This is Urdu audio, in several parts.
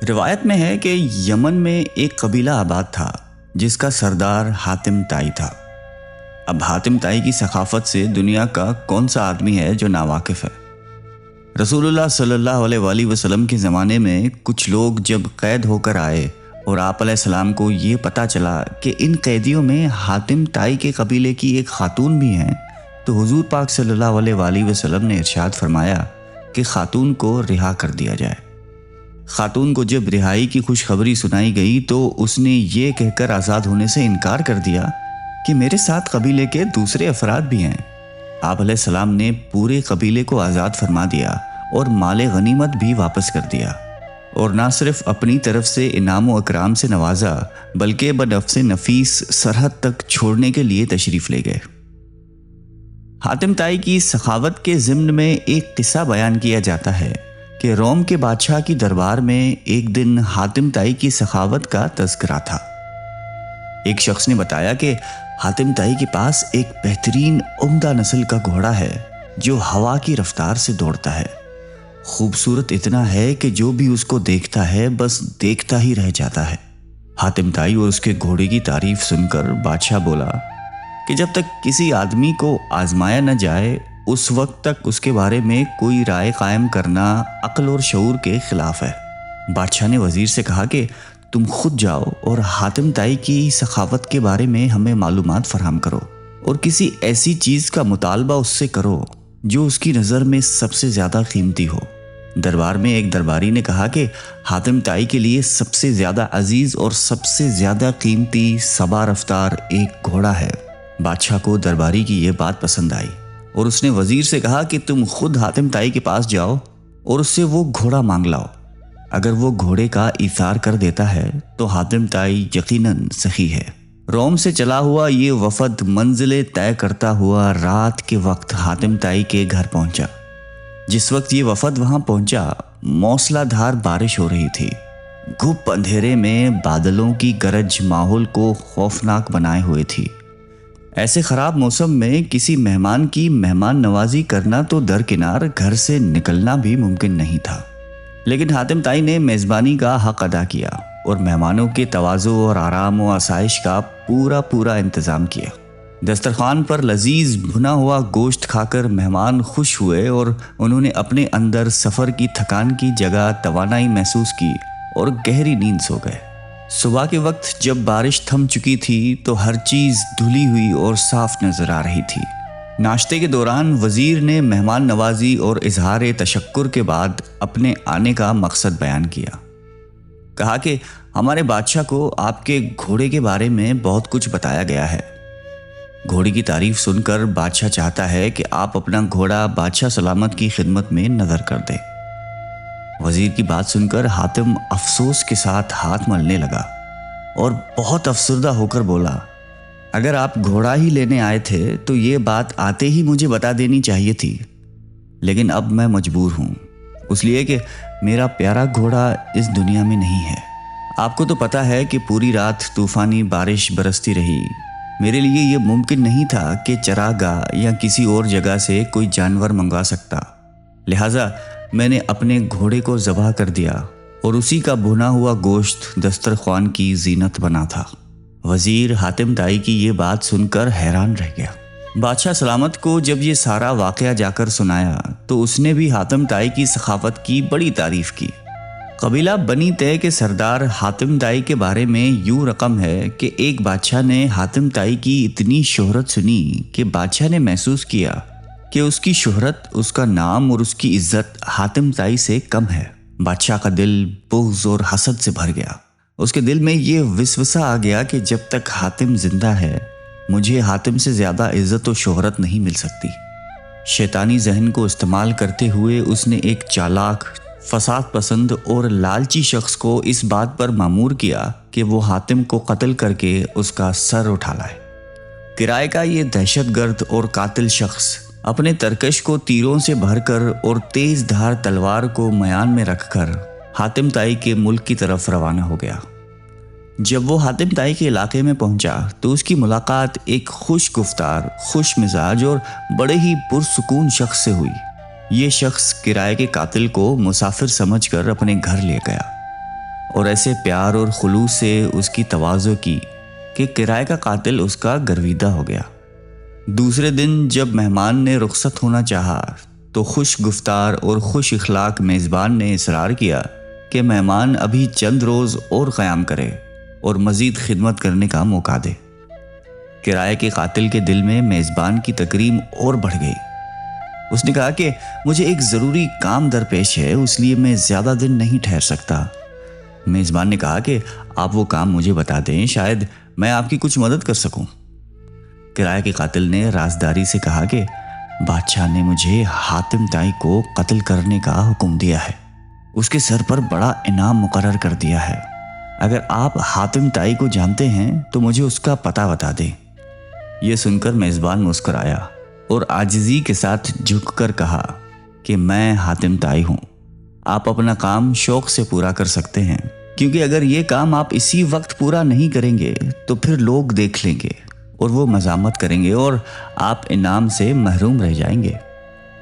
روایت میں ہے کہ یمن میں ایک قبیلہ آباد تھا جس کا سردار حاتم طائی تھا۔ اب حاتم طائی کی ثقافت سے دنیا کا کون سا آدمی ہے جو ناواقف ہے؟ رسول اللہ صلی اللہ علیہ وآلہ وسلم کے زمانے میں کچھ لوگ جب قید ہو کر آئے اور آپ علیہ السلام کو یہ پتہ چلا کہ ان قیدیوں میں حاتم طائی کے قبیلے کی ایک خاتون بھی ہیں، تو حضور پاک صلی اللہ علیہ وآلہ وسلم نے ارشاد فرمایا کہ خاتون کو رہا کر دیا جائے۔ خاتون کو جب رہائی کی خوشخبری سنائی گئی تو اس نے یہ کہہ کر آزاد ہونے سے انکار کر دیا کہ میرے ساتھ قبیلے کے دوسرے افراد بھی ہیں۔ آپ علیہ السلام نے پورے قبیلے کو آزاد فرما دیا اور مال غنیمت بھی واپس کر دیا، اور نہ صرف اپنی طرف سے انعام و اکرام سے نوازا بلکہ بنفس نفیس سرحد تک چھوڑنے کے لیے تشریف لے گئے۔ حاتم طائی کی سخاوت کے ضمن میں ایک قصہ بیان کیا جاتا ہے کہ روم کے بادشاہ کی دربار میں ایک دن حاتم طائی کی سخاوت کا تذکرہ تھا۔ ایک شخص نے بتایا کہ حاتم طائی کے پاس ایک بہترین عمدہ نسل کا گھوڑا ہے جو ہوا کی رفتار سے دوڑتا ہے۔ خوبصورت اتنا ہے کہ جو بھی اس کو دیکھتا ہے بس دیکھتا ہی رہ جاتا ہے۔ حاتم طائی اور اس کے گھوڑے کی تعریف سن کر بادشاہ بولا کہ جب تک کسی آدمی کو آزمایا نہ جائے اس وقت تک اس کے بارے میں کوئی رائے قائم کرنا عقل اور شعور کے خلاف ہے۔ بادشاہ نے وزیر سے کہا کہ تم خود جاؤ اور حاتم طائی کی سخاوت کے بارے میں ہمیں معلومات فراہم کرو اور کسی ایسی چیز کا مطالبہ اس سے کرو جو اس کی نظر میں سب سے زیادہ قیمتی ہو۔ دربار میں ایک درباری نے کہا کہ حاتم طائی کے لیے سب سے زیادہ عزیز اور سب سے زیادہ قیمتی سبا رفتار ایک گھوڑا ہے۔ بادشاہ کو درباری کی یہ بات پسند آئی اور اس نے وزیر سے کہا کہ تم خود حاتم طائی کے پاس جاؤ اور اس سے وہ گھوڑا مانگ لاؤ۔ اگر وہ گھوڑے کا ایثار کر دیتا ہے تو حاتم طائی یقیناً سخی ہے۔ روم سے چلا ہوا یہ وفد منزلیں طے کرتا ہوا رات کے وقت حاتم طائی کے گھر پہنچا۔ جس وقت یہ وفد وہاں پہنچا موسلا دھار بارش ہو رہی تھی۔ گھپ اندھیرے میں بادلوں کی گرج ماحول کو خوفناک بنائے ہوئے تھی۔ ایسے خراب موسم میں کسی مہمان کی مہمان نوازی کرنا تو درکنار گھر سے نکلنا بھی ممکن نہیں تھا، لیکن حاتم طائی نے میزبانی کا حق ادا کیا اور مہمانوں کے تواضع اور آرام و آسائش کا پورا انتظام کیا۔ دسترخوان پر لذیذ بھنا ہوا گوشت کھا کر مہمان خوش ہوئے اور انہوں نے اپنے اندر سفر کی تھکان کی جگہ توانائی محسوس کی اور گہری نیند سو گئے۔ صبح کے وقت جب بارش تھم چکی تھی تو ہر چیز دھلی ہوئی اور صاف نظر آ رہی تھی۔ ناشتے کے دوران وزیر نے مہمان نوازی اور اظہار تشکر کے بعد اپنے آنے کا مقصد بیان کیا۔ کہا کہ ہمارے بادشاہ کو آپ کے گھوڑے کے بارے میں بہت کچھ بتایا گیا ہے۔ گھوڑے کی تعریف سن کر بادشاہ چاہتا ہے کہ آپ اپنا گھوڑا بادشاہ سلامت کی خدمت میں نظر کر دیں۔ وزیر کی بات سن کر حاتم افسوس کے ساتھ ہاتھ ملنے لگا اور بہت افسردہ ہو کر بولا، اگر آپ گھوڑا ہی لینے آئے تھے تو یہ بات آتے ہی مجھے بتا دینی چاہیے تھی، لیکن اب میں مجبور ہوں، اس لیے کہ میرا پیارا گھوڑا اس دنیا میں نہیں ہے۔ آپ کو تو پتا ہے کہ پوری رات طوفانی بارش برستی رہی۔ میرے لیے یہ ممکن نہیں تھا کہ چراگاہ یا کسی اور جگہ سے کوئی جانور منگوا سکتا، لہٰذا میں نے اپنے گھوڑے کو ذبح کر دیا اور اسی کا بھنا ہوا گوشت دسترخوان کی زینت بنا تھا۔ وزیر حاتم طائی کی یہ بات سن کر حیران رہ گیا۔ بادشاہ سلامت کو جب یہ سارا واقعہ جا کر سنایا تو اس نے بھی حاتم طائی کی سخاوت کی بڑی تعریف کی۔ قبیلہ بنی طے کے سردار حاتم طائی کے بارے میں یوں رقم ہے کہ ایک بادشاہ نے حاتم طائی کی اتنی شہرت سنی کہ بادشاہ نے محسوس کیا کہ اس کی شہرت، اس کا نام اور اس کی عزت حاتم طائی سے کم ہے۔ بادشاہ کا دل بغض اور حسد سے بھر گیا۔ اس کے دل میں یہ وسوسہ آ گیا کہ جب تک حاتم زندہ ہے مجھے حاتم سے زیادہ عزت و شہرت نہیں مل سکتی۔ شیطانی ذہن کو استعمال کرتے ہوئے اس نے ایک چالاک، فساد پسند اور لالچی شخص کو اس بات پر مامور کیا کہ وہ حاتم کو قتل کر کے اس کا سر اٹھا لائے۔ کرائے کا یہ دہشت گرد اور قاتل شخص اپنے ترکش کو تیروں سے بھر کر اور تیز دھار تلوار کو میان میں رکھ کر حاتم طائی کے ملک کی طرف روانہ ہو گیا۔ جب وہ حاتم طائی کے علاقے میں پہنچا تو اس کی ملاقات ایک خوش گفتار، خوش مزاج اور بڑے ہی پرسکون شخص سے ہوئی۔ یہ شخص کرائے کے قاتل کو مسافر سمجھ کر اپنے گھر لے گیا۔ اور ایسے پیار اور خلوص سے اس کی تواضع کی کہ کرائے کا قاتل اس کا گرویدہ ہو گیا۔ دوسرے دن جب مہمان نے رخصت ہونا چاہا تو خوش گفتار اور خوش اخلاق میزبان نے اصرار کیا کہ مہمان ابھی چند روز اور قیام کرے اور مزید خدمت کرنے کا موقع دے۔ کرائے کے قاتل کے دل میں میزبان کی تکریم اور بڑھ گئی۔ اس نے کہا کہ مجھے ایک ضروری کام درپیش ہے، اس لیے میں زیادہ دن نہیں ٹھہر سکتا۔ میزبان نے کہا کہ آپ وہ کام مجھے بتا دیں، شاید میں آپ کی کچھ مدد کر سکوں۔ کرائے کے قاتل نے رازداری سے کہا کہ بادشاہ نے مجھے حاتم طائی کو قتل کرنے کا حکم دیا ہے، اس کے سر پر بڑا انعام مقرر کر دیا ہے۔ اگر آپ حاتم طائی کو جانتے ہیں تو مجھے اس کا پتہ بتا دیں۔ یہ سن کر میزبان مسکرایا اور عاجزی کے ساتھ جھک کر کہا کہ میں حاتم طائی ہوں، آپ اپنا کام شوق سے پورا کر سکتے ہیں، کیونکہ اگر یہ کام آپ اسی وقت پورا نہیں کریں گے تو پھر لوگ دیکھ لیں گے اور وہ مذمت کریں گے اور آپ انعام سے محروم رہ جائیں گے۔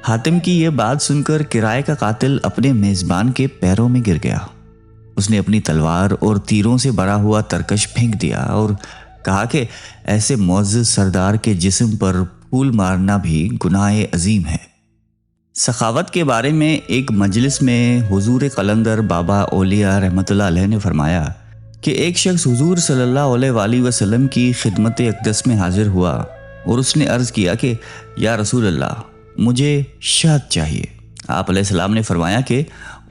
حاتم کی یہ بات سن کر کرائے کا قاتل اپنے میزبان کے پیروں میں گر گیا۔ اس نے اپنی تلوار اور تیروں سے بھرا ہوا ترکش پھینک دیا اور کہا کہ ایسے معزز سردار کے جسم پر پھول مارنا بھی گناہ عظیم ہے۔ سخاوت کے بارے میں ایک مجلس میں حضور قلندر بابا اولیاء رحمۃ اللہ علیہ نے فرمایا کہ ایک شخص حضور صلی اللہ علیہ وآلہ وسلم کی خدمت اقدس میں حاضر ہوا اور اس نے عرض کیا کہ یا رسول اللہ، مجھے شہد چاہیے۔ آپ علیہ السلام نے فرمایا کہ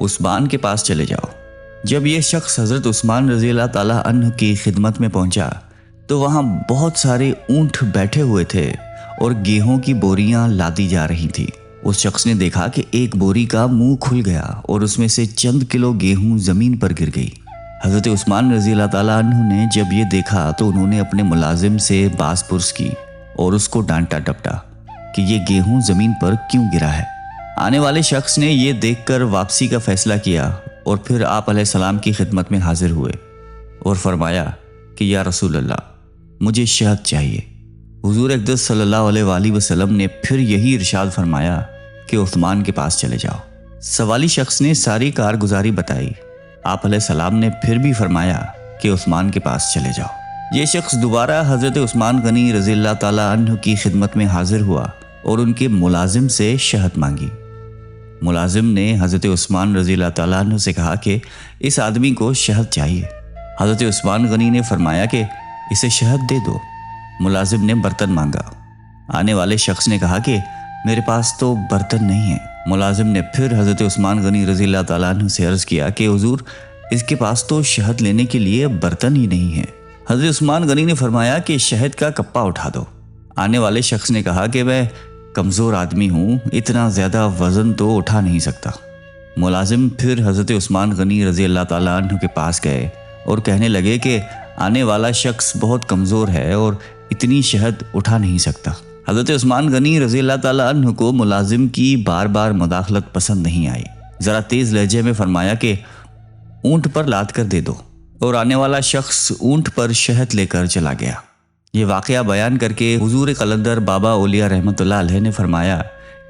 عثمان کے پاس چلے جاؤ۔ جب یہ شخص حضرت عثمان رضی اللہ تعالیٰ عنہ کی خدمت میں پہنچا تو وہاں بہت سارے اونٹ بیٹھے ہوئے تھے اور گیہوں کی بوریاں لادی جا رہی تھی۔ اس شخص نے دیکھا کہ ایک بوری کا منہ کھل گیا اور اس میں سے چند کلو گیہوں زمین پر گر گئی۔ حضرت عثمان رضی اللہ تعالیٰ عنہ نے جب یہ دیکھا تو انہوں نے اپنے ملازم سے باز پرس کی اور اس کو ڈانٹا ڈپٹا کہ یہ گیہوں زمین پر کیوں گرا ہے۔ آنے والے شخص نے یہ دیکھ کر واپسی کا فیصلہ کیا اور پھر آپ علیہ السلام کی خدمت میں حاضر ہوئے اور فرمایا کہ یا رسول اللہ، مجھے شہد چاہیے۔ حضور اقدس صلی اللہ علیہ وآلہ وسلم نے پھر یہی ارشاد فرمایا کہ عثمان کے پاس چلے جاؤ۔ سوالی شخص نے ساری کارگزاری بتائی۔ آپ علیہ السلام نے پھر بھی فرمایا کہ عثمان کے پاس چلے جاؤ۔ یہ شخص دوبارہ حضرت عثمان غنی رضی اللہ تعالیٰ عنہ کی خدمت میں حاضر ہوا اور ان کے ملازم سے شہد مانگی۔ ملازم نے حضرت عثمان رضی اللہ تعالیٰ عنہ سے کہا کہ اس آدمی کو شہد چاہیے۔ حضرت عثمان غنی نے فرمایا کہ اسے شہد دے دو۔ ملازم نے برتن مانگا۔ آنے والے شخص نے کہا کہ میرے پاس تو برتن نہیں ہے۔ ملازم نے پھر حضرت عثمان غنی رضی اللہ تعالیٰ عنہ سے عرض کیا کہ حضور، اس کے پاس تو شہد لینے کے لیے برتن ہی نہیں ہے۔ حضرت عثمان غنی نے فرمایا کہ شہد کا کپا اٹھا دو۔ آنے والے شخص نے کہا کہ میں کمزور آدمی ہوں، اتنا زیادہ وزن تو اٹھا نہیں سکتا۔ ملازم پھر حضرت عثمان غنی رضی اللہ تعالیٰ عنہ کے پاس گئے اور کہنے لگے کہ آنے والا شخص بہت کمزور ہے اور اتنی شہد اٹھا نہیں سکتا۔ حضرت عثمان غنی رضی اللہ تعالیٰ عنہ کو ملازم کی بار بار مداخلت پسند نہیں آئی۔ ذرا تیز لہجے میں فرمایا کہ اونٹ پر لاد کر دے دو، اور آنے والا شخص اونٹ پر شہد لے کر چلا گیا۔ یہ واقعہ بیان کر کے حضور قلندر بابا اولیاء رحمۃ اللہ علیہ نے فرمایا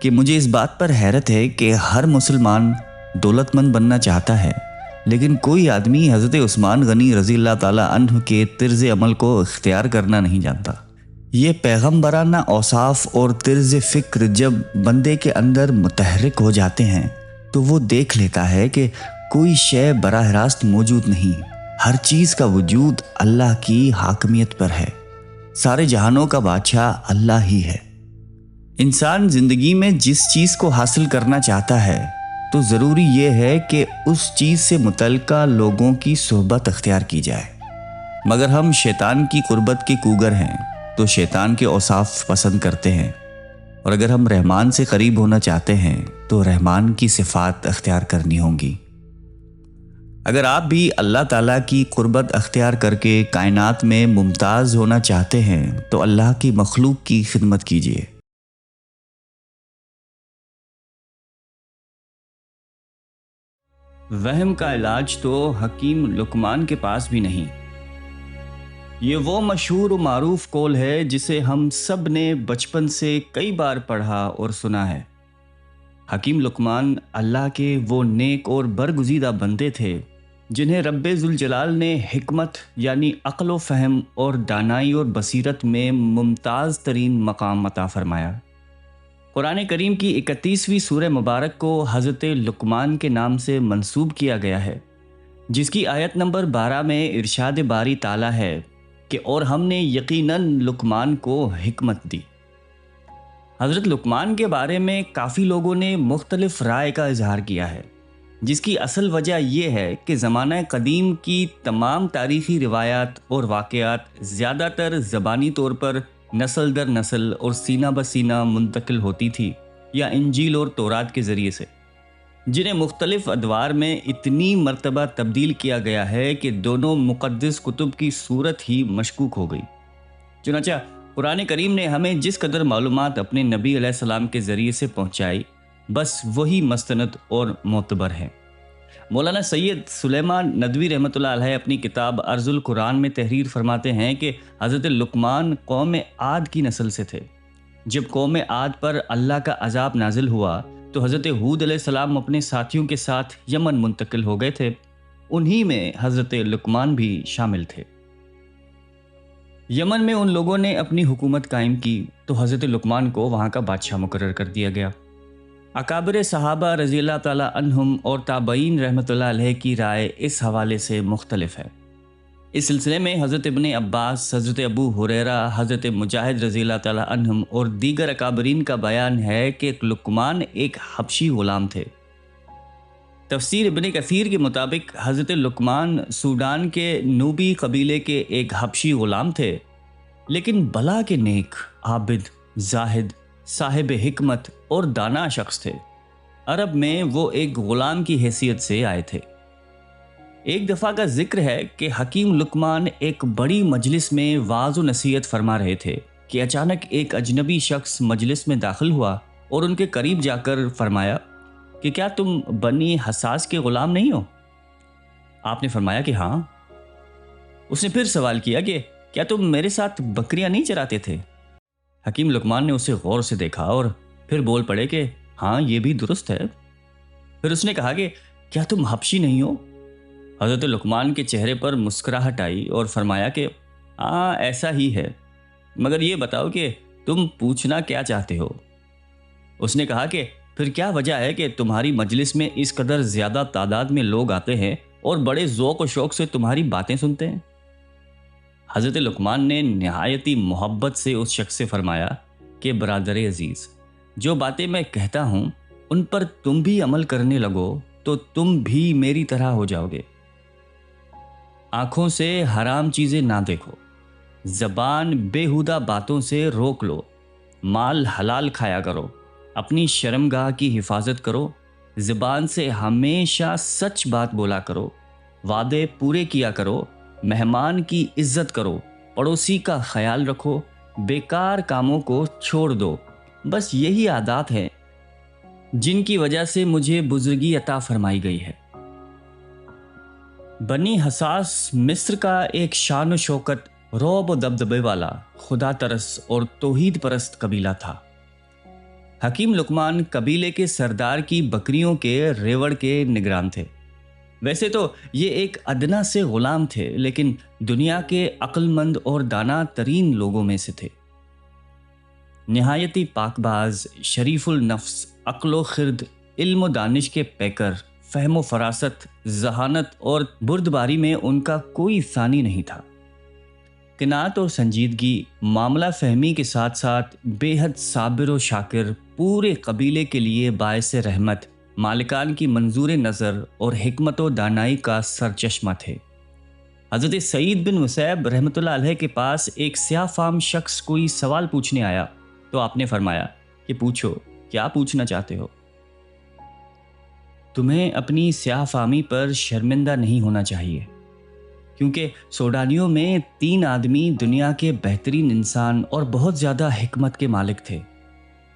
کہ مجھے اس بات پر حیرت ہے کہ ہر مسلمان دولت مند بننا چاہتا ہے، لیکن کوئی آدمی حضرت عثمان غنی رضی اللہ تعالیٰ عنہ کے طرز عمل کو اختیار کرنا نہیں جانتا۔ یہ پیغمبرانہ اوصاف اور طرز فکر جب بندے کے اندر متحرک ہو جاتے ہیں تو وہ دیکھ لیتا ہے کہ کوئی شے براہ راست موجود نہیں، ہر چیز کا وجود اللہ کی حاکمیت پر ہے، سارے جہانوں کا بادشاہ اللہ ہی ہے۔ انسان زندگی میں جس چیز کو حاصل کرنا چاہتا ہے تو ضروری یہ ہے کہ اس چیز سے متعلقہ لوگوں کی صحبت اختیار کی جائے، مگر ہم شیطان کی قربت کے کوگر ہیں تو شیطان کے اوصاف پسند کرتے ہیں، اور اگر ہم رحمان سے قریب ہونا چاہتے ہیں تو رحمان کی صفات اختیار کرنی ہوں گی۔ اگر آپ بھی اللہ تعالیٰ کی قربت اختیار کر کے کائنات میں ممتاز ہونا چاہتے ہیں تو اللہ کی مخلوق کی خدمت کیجیے۔ وہم کا علاج تو حکیم لقمان کے پاس بھی نہیں۔ یہ وہ مشہور و معروف قول ہے جسے ہم سب نے بچپن سے کئی بار پڑھا اور سنا ہے۔ حکیم لقمان اللہ کے وہ نیک اور برگزیدہ بندے تھے جنہیں رب ذوالجلال نے حکمت یعنی عقل و فہم اور دانائی اور بصیرت میں ممتاز ترین مقام عطا فرمایا۔ قرآن کریم کی 31ویں سورہ مبارک کو حضرت لقمان کے نام سے منسوب کیا گیا ہے، جس کی آیت نمبر 12 میں ارشاد باری تعالیٰ ہے کہ اور ہم نے یقیناً لقمان کو حکمت دی۔ حضرت لقمان کے بارے میں کافی لوگوں نے مختلف رائے کا اظہار کیا ہے، جس کی اصل وجہ یہ ہے کہ زمانہ قدیم کی تمام تاریخی روایات اور واقعات زیادہ تر زبانی طور پر نسل در نسل اور سینہ بہ سینہ منتقل ہوتی تھی یا انجیل اور تورات کے ذریعے سے، جنہیں مختلف ادوار میں اتنی مرتبہ تبدیل کیا گیا ہے کہ دونوں مقدس کتب کی صورت ہی مشکوک ہو گئی۔ چنانچہ قرآن کریم نے ہمیں جس قدر معلومات اپنے نبی علیہ السلام کے ذریعے سے پہنچائی، بس وہی مستند اور معتبر ہیں۔ مولانا سید سلیمان ندوی رحمۃ اللہ علیہ اپنی کتاب ارض القرآن میں تحریر فرماتے ہیں کہ حضرت لقمان قوم عاد کی نسل سے تھے۔ جب قوم عاد پر اللہ کا عذاب نازل ہوا تو حضرت ہود علیہ السلام اپنے ساتھیوں کے ساتھ یمن منتقل ہو گئے تھے، انہی میں حضرت لقمان بھی شامل تھے۔ یمن میں ان لوگوں نے اپنی حکومت قائم کی تو حضرت لقمان کو وہاں کا بادشاہ مقرر کر دیا گیا۔ اکابر صحابہ رضی اللہ تعالیٰ عنہم اور تابعین رحمۃ اللہ علیہ کی رائے اس حوالے سے مختلف ہے۔ اس سلسلے میں حضرت ابن عباس، حضرت ابو ہریرہ، حضرت مجاہد رضی اللہ تعالیٰ عنہم اور دیگر اکابرین کا بیان ہے کہ لقمان ایک حبشی غلام تھے۔ تفسیر ابن کثیر کے مطابق حضرت لقمان سوڈان کے نوبی قبیلے کے ایک حبشی غلام تھے، لیکن بلا کے نیک، عابد، زاہد، صاحب حکمت اور دانا شخص تھے۔ عرب میں وہ ایک غلام کی حیثیت سے آئے تھے۔ ایک دفعہ کا ذکر ہے کہ حکیم لقمان ایک بڑی مجلس میں وعظ و نصیحت فرما رہے تھے کہ اچانک ایک اجنبی شخص مجلس میں داخل ہوا اور ان کے قریب جا کر فرمایا کہ کیا تم بنی حساس کے غلام نہیں ہو؟ آپ نے فرمایا کہ ہاں۔ اس نے پھر سوال کیا کہ کیا تم میرے ساتھ بکریاں نہیں چراتے تھے؟ حکیم لقمان نے اسے غور سے دیکھا اور پھر بول پڑے کہ ہاں یہ بھی درست ہے۔ پھر اس نے کہا کہ کیا تم حبشی نہیں ہو؟ حضرت لقمان کے چہرے پر مسکراہٹ آئی اور فرمایا کہ ہاں ایسا ہی ہے، مگر یہ بتاؤ کہ تم پوچھنا کیا چاہتے ہو؟ اس نے کہا کہ پھر کیا وجہ ہے کہ تمہاری مجلس میں اس قدر زیادہ تعداد میں لوگ آتے ہیں اور بڑے ذوق و شوق سے تمہاری باتیں سنتے ہیں؟ حضرت لقمان نے نہایتی محبت سے اس شخص سے فرمایا کہ برادر عزیز، جو باتیں میں کہتا ہوں ان پر تم بھی عمل کرنے لگو تو تم بھی میری طرح ہو جاؤ گے۔ آنکھوں سے حرام چیزیں نہ دیکھو، زبان بیہودہ باتوں سے روک لو، مال حلال کھایا کرو، اپنی شرمگاہ کی حفاظت کرو، زبان سے ہمیشہ سچ بات بولا کرو، وعدے پورے کیا کرو، مہمان کی عزت کرو، پڑوسی کا خیال رکھو، بیکار کاموں کو چھوڑ دو۔ بس یہی عادات ہیں جن کی وجہ سے مجھے بزرگی عطا فرمائی گئی ہے۔ بنی حساس مصر کا ایک شان و شوکت، رعب و دبدبے والا، خدا ترس اور توحید پرست قبیلہ تھا۔ حکیم لقمان قبیلے کے سردار کی بکریوں کے ریوڑ کے نگران تھے۔ ویسے تو یہ ایک ادنا سے غلام تھے، لیکن دنیا کے عقل مند اور دانا ترین لوگوں میں سے تھے۔ نہایتی پاک باز، شریف النفس، عقل و خرد، علم و دانش کے پیکر، فہم و فراست، ذہانت اور بردباری میں ان کا کوئی ثانی نہیں تھا۔ قناعت اور سنجیدگی، معاملہ فہمی کے ساتھ ساتھ بے حد صابر و شاکر، پورے قبیلے کے لیے باعث رحمت، مالکان کی منظور نظر اور حکمت و دانائی کا سرچشمہ تھے۔ حضرت سعید بن مسیب رحمۃ اللہ علیہ کے پاس ایک سیاہ فام شخص کوئی سوال پوچھنے آیا تو آپ نے فرمایا کہ پوچھو، کیا پوچھنا چاہتے ہو؟ تمہیں اپنی سیاہ فامی پر شرمندہ نہیں ہونا چاہیے، کیونکہ سوڈانیوں میں 3 آدمی دنیا کے بہترین انسان اور بہت زیادہ حکمت کے مالک تھے۔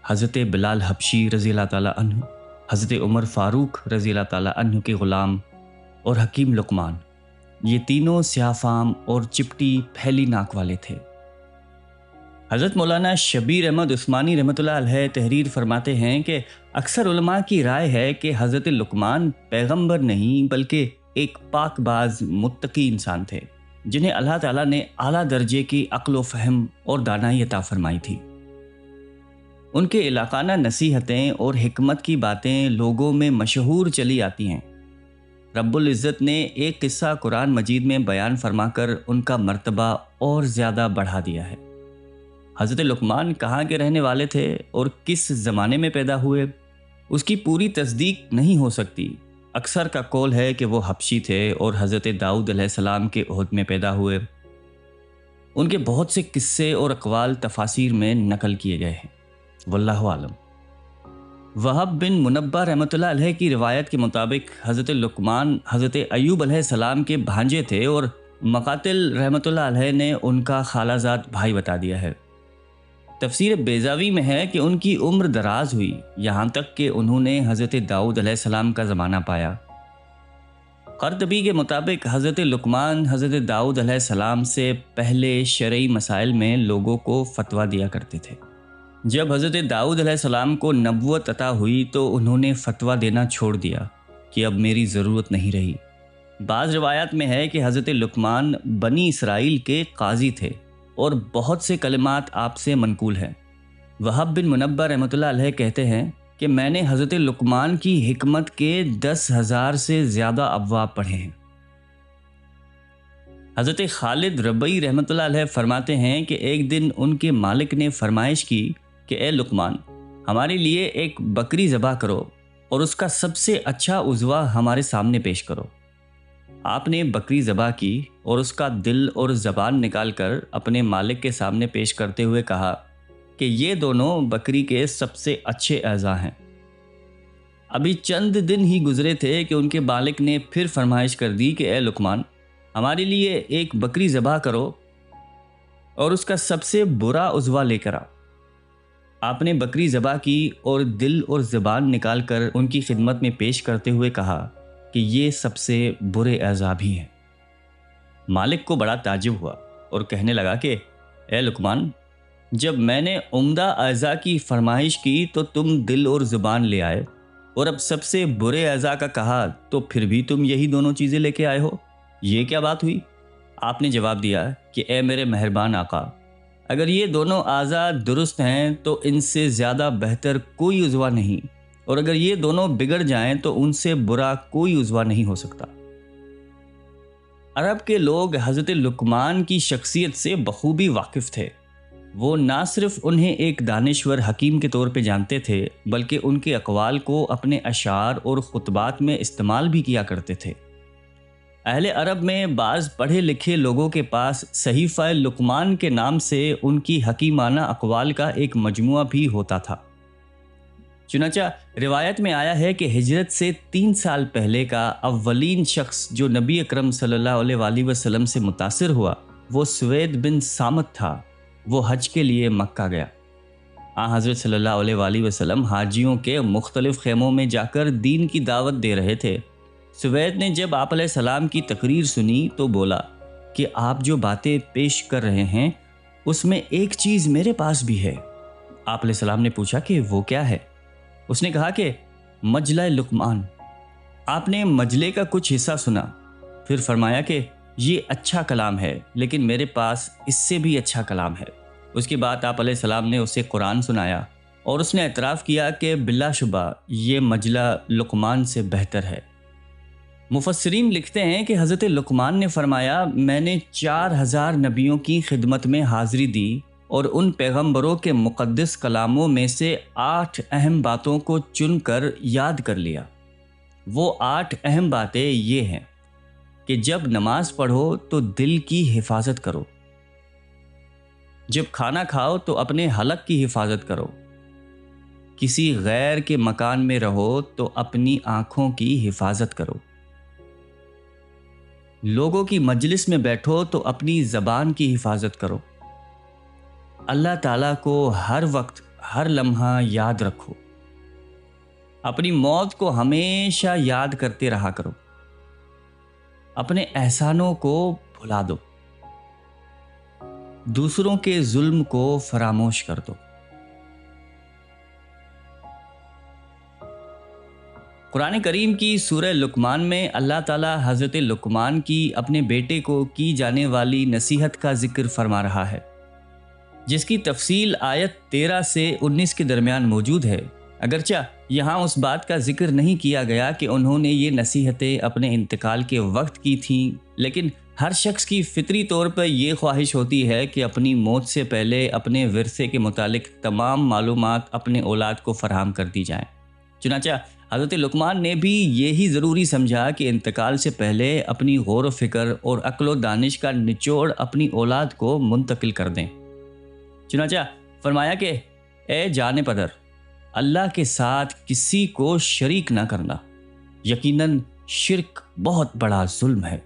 حضرت بلال حبشی رضی اللہ تعالیٰ عنہ، حضرت عمر فاروق رضی اللہ تعالیٰ عنہ کے غلام اور حکیم لقمان، یہ تینوں سیاہ فام اور چپٹی پھیلی ناک والے تھے۔ حضرت مولانا شبیر احمد عثمانی رحمۃ اللہ علیہ تحریر فرماتے ہیں کہ اکثر علماء کی رائے ہے کہ حضرت لقمان پیغمبر نہیں بلکہ ایک پاک باز متقی انسان تھے جنہیں اللہ تعالیٰ نے اعلیٰ درجے کی عقل و فہم اور دانائی عطا فرمائی تھی۔ ان کے علاقانہ نصیحتیں اور حکمت کی باتیں لوگوں میں مشہور چلی آتی ہیں۔ رب العزت نے ایک قصہ قرآن مجید میں بیان فرما کر ان کا مرتبہ اور زیادہ بڑھا دیا ہے۔ حضرت لقمان کہاں کے رہنے والے تھے اور کس زمانے میں پیدا ہوئے، اس کی پوری تصدیق نہیں ہو سکتی۔ اکثر کا قول ہے کہ وہ حبشی تھے اور حضرت داؤد علیہ السلام کے عہد میں پیدا ہوئے۔ ان کے بہت سے قصے اور اقوال تفاسیر میں نقل کیے گئے ہیں، واللہ عالم۔ وہب بن منبہ رحمۃ اللہ علیہ کی روایت کے مطابق حضرت لقمان حضرت ایوب علیہ السلام کے بھانجے تھے، اور مقاتل رحمۃ اللہ علیہ نے ان کا خالہ زاد بھائی بتا دیا ہے۔ تفسیر بیضاوی میں ہے کہ ان کی عمر دراز ہوئی، یہاں تک کہ انہوں نے حضرت داؤد علیہ السلام کا زمانہ پایا۔ قرطبی کے مطابق حضرت لقمان حضرت داؤد علیہ السلام سے پہلے شرعی مسائل میں لوگوں کو فتویٰ دیا کرتے تھے۔ جب حضرت داؤد علیہ السلام کو نبوت عطا ہوئی تو انہوں نے فتویٰ دینا چھوڑ دیا کہ اب میری ضرورت نہیں رہی۔ بعض روایات میں ہے کہ حضرت لقمان بنی اسرائیل کے قاضی تھے اور بہت سے کلمات آپ سے منقول ہیں۔ وہب بن منبہ رحمۃ اللہ علیہ کہتے ہیں کہ میں نے حضرت لقمان کی حکمت کے 10,000 سے زیادہ ابواب پڑھے ہیں۔ حضرت خالد ربعی رحمۃ اللہ علیہ فرماتے ہیں کہ ایک دن ان کے مالک نے فرمائش کی کہ اے لقمان، ہمارے لیے ایک بکری ذبح کرو اور اس کا سب سے اچھا عضو ہمارے سامنے پیش کرو۔ آپ نے بکری ذبح کی اور اس کا دل اور زبان نکال کر اپنے مالک کے سامنے پیش کرتے ہوئے کہا کہ یہ دونوں بکری کے سب سے اچھے اعضاء ہیں۔ ابھی چند دن ہی گزرے تھے کہ ان کے مالک نے پھر فرمائش کر دی کہ اے لقمان، ہمارے لیے ایک بکری ذبح کرو اور اس کا سب سے برا عضو لے کر آؤ۔ آپ نے بکری ذبح کی اور دل اور زبان نکال کر ان کی خدمت میں پیش کرتے ہوئے کہا کہ یہ سب سے برے اعضاء بھی ہیں۔ مالک کو بڑا تعجب ہوا اور کہنے لگا کہ اے لقمان، جب میں نے عمدہ اعضاء کی فرمائش کی تو تم دل اور زبان لے آئے، اور اب سب سے برے اعضاء کا کہا تو پھر بھی تم یہی دونوں چیزیں لے کے آئے ہو، یہ کیا بات ہوئی؟ آپ نے جواب دیا کہ اے میرے مہربان آقا، اگر یہ دونوں اعضاء درست ہیں تو ان سے زیادہ بہتر کوئی عضو نہیں، اور اگر یہ دونوں بگڑ جائیں تو ان سے برا کوئی عضو نہیں ہو سکتا۔ عرب کے لوگ حضرت لقمان کی شخصیت سے بخوبی واقف تھے۔ وہ نہ صرف انہیں ایک دانشور حکیم کے طور پہ جانتے تھے، بلکہ ان کے اقوال کو اپنے اشعار اور خطبات میں استعمال بھی کیا کرتے تھے۔ اہل عرب میں بعض پڑھے لکھے لوگوں کے پاس صحیفہ لقمان کے نام سے ان کی حکیمانہ اقوال کا ایک مجموعہ بھی ہوتا تھا۔ چنانچہ روایت میں آیا ہے کہ ہجرت سے 3 سال پہلے کا اولین شخص جو نبی اکرم صلی اللہ علیہ وآلہ وسلم سے متاثر ہوا وہ سوید بن سامت تھا۔ وہ حج کے لیے مکہ گیا۔ حضرت صلی اللہ علیہ وآلہ وسلم حاجیوں کے مختلف خیموں میں جا کر دین کی دعوت دے رہے تھے۔ سوید نے جب آپ علیہ السلام کی تقریر سنی تو بولا کہ آپ جو باتیں پیش کر رہے ہیں اس میں ایک چیز میرے پاس بھی ہے۔ آپ علیہ السلام نے پوچھا کہ وہ کیا ہے؟ اس نے کہا کہ مجلہ لقمان۔ آپ نے مجلے کا کچھ حصہ سنا، پھر فرمایا کہ یہ اچھا کلام ہے، لیکن میرے پاس اس سے بھی اچھا کلام ہے۔ اس کے بعد آپ علیہ السلام نے اسے قرآن سنایا اور اس نے اعتراف کیا کہ بلا شبہ یہ مجلہ لقمان سے بہتر ہے۔ مفسرین لکھتے ہیں کہ حضرت لقمان نے فرمایا، میں نے 4000 نبیوں کی خدمت میں حاضری دی اور ان پیغمبروں کے مقدس کلاموں میں سے 8 اہم باتوں کو چن کر یاد کر لیا۔ وہ 8 اہم باتیں یہ ہیں کہ جب نماز پڑھو تو دل کی حفاظت کرو، جب کھانا کھاؤ تو اپنے حلق کی حفاظت کرو، کسی غیر کے مکان میں رہو تو اپنی آنکھوں کی حفاظت کرو، لوگوں کی مجلس میں بیٹھو تو اپنی زبان کی حفاظت کرو، اللہ تعالیٰ کو ہر وقت ہر لمحہ یاد رکھو، اپنی موت کو ہمیشہ یاد کرتے رہا کرو، اپنے احسانوں کو بھلا دو، دوسروں کے ظلم کو فراموش کر دو۔ قرآن کریم کی سورہ لقمان میں اللہ تعالیٰ حضرت لقمان کی اپنے بیٹے کو کی جانے والی نصیحت کا ذکر فرما رہا ہے، جس کی تفصیل آیت 13 سے 19 کے درمیان موجود ہے۔ اگرچہ یہاں اس بات کا ذکر نہیں کیا گیا کہ انہوں نے یہ نصیحتیں اپنے انتقال کے وقت کی تھیں، لیکن ہر شخص کی فطری طور پر یہ خواہش ہوتی ہے کہ اپنی موت سے پہلے اپنے ورثے کے متعلق تمام معلومات اپنے اولاد کو فراہم کر دی جائیں۔ چنانچہ حضرت لقمان نے بھی یہی ضروری سمجھا کہ انتقال سے پہلے اپنی غور و فکر اور عقل و دانش کا نچوڑ اپنی اولاد کو منتقل کر دیں۔ چنانچہ فرمایا کہ اے جان پدر، اللہ کے ساتھ کسی کو شریک نہ کرنا، یقیناً شرک بہت بڑا ظلم ہے۔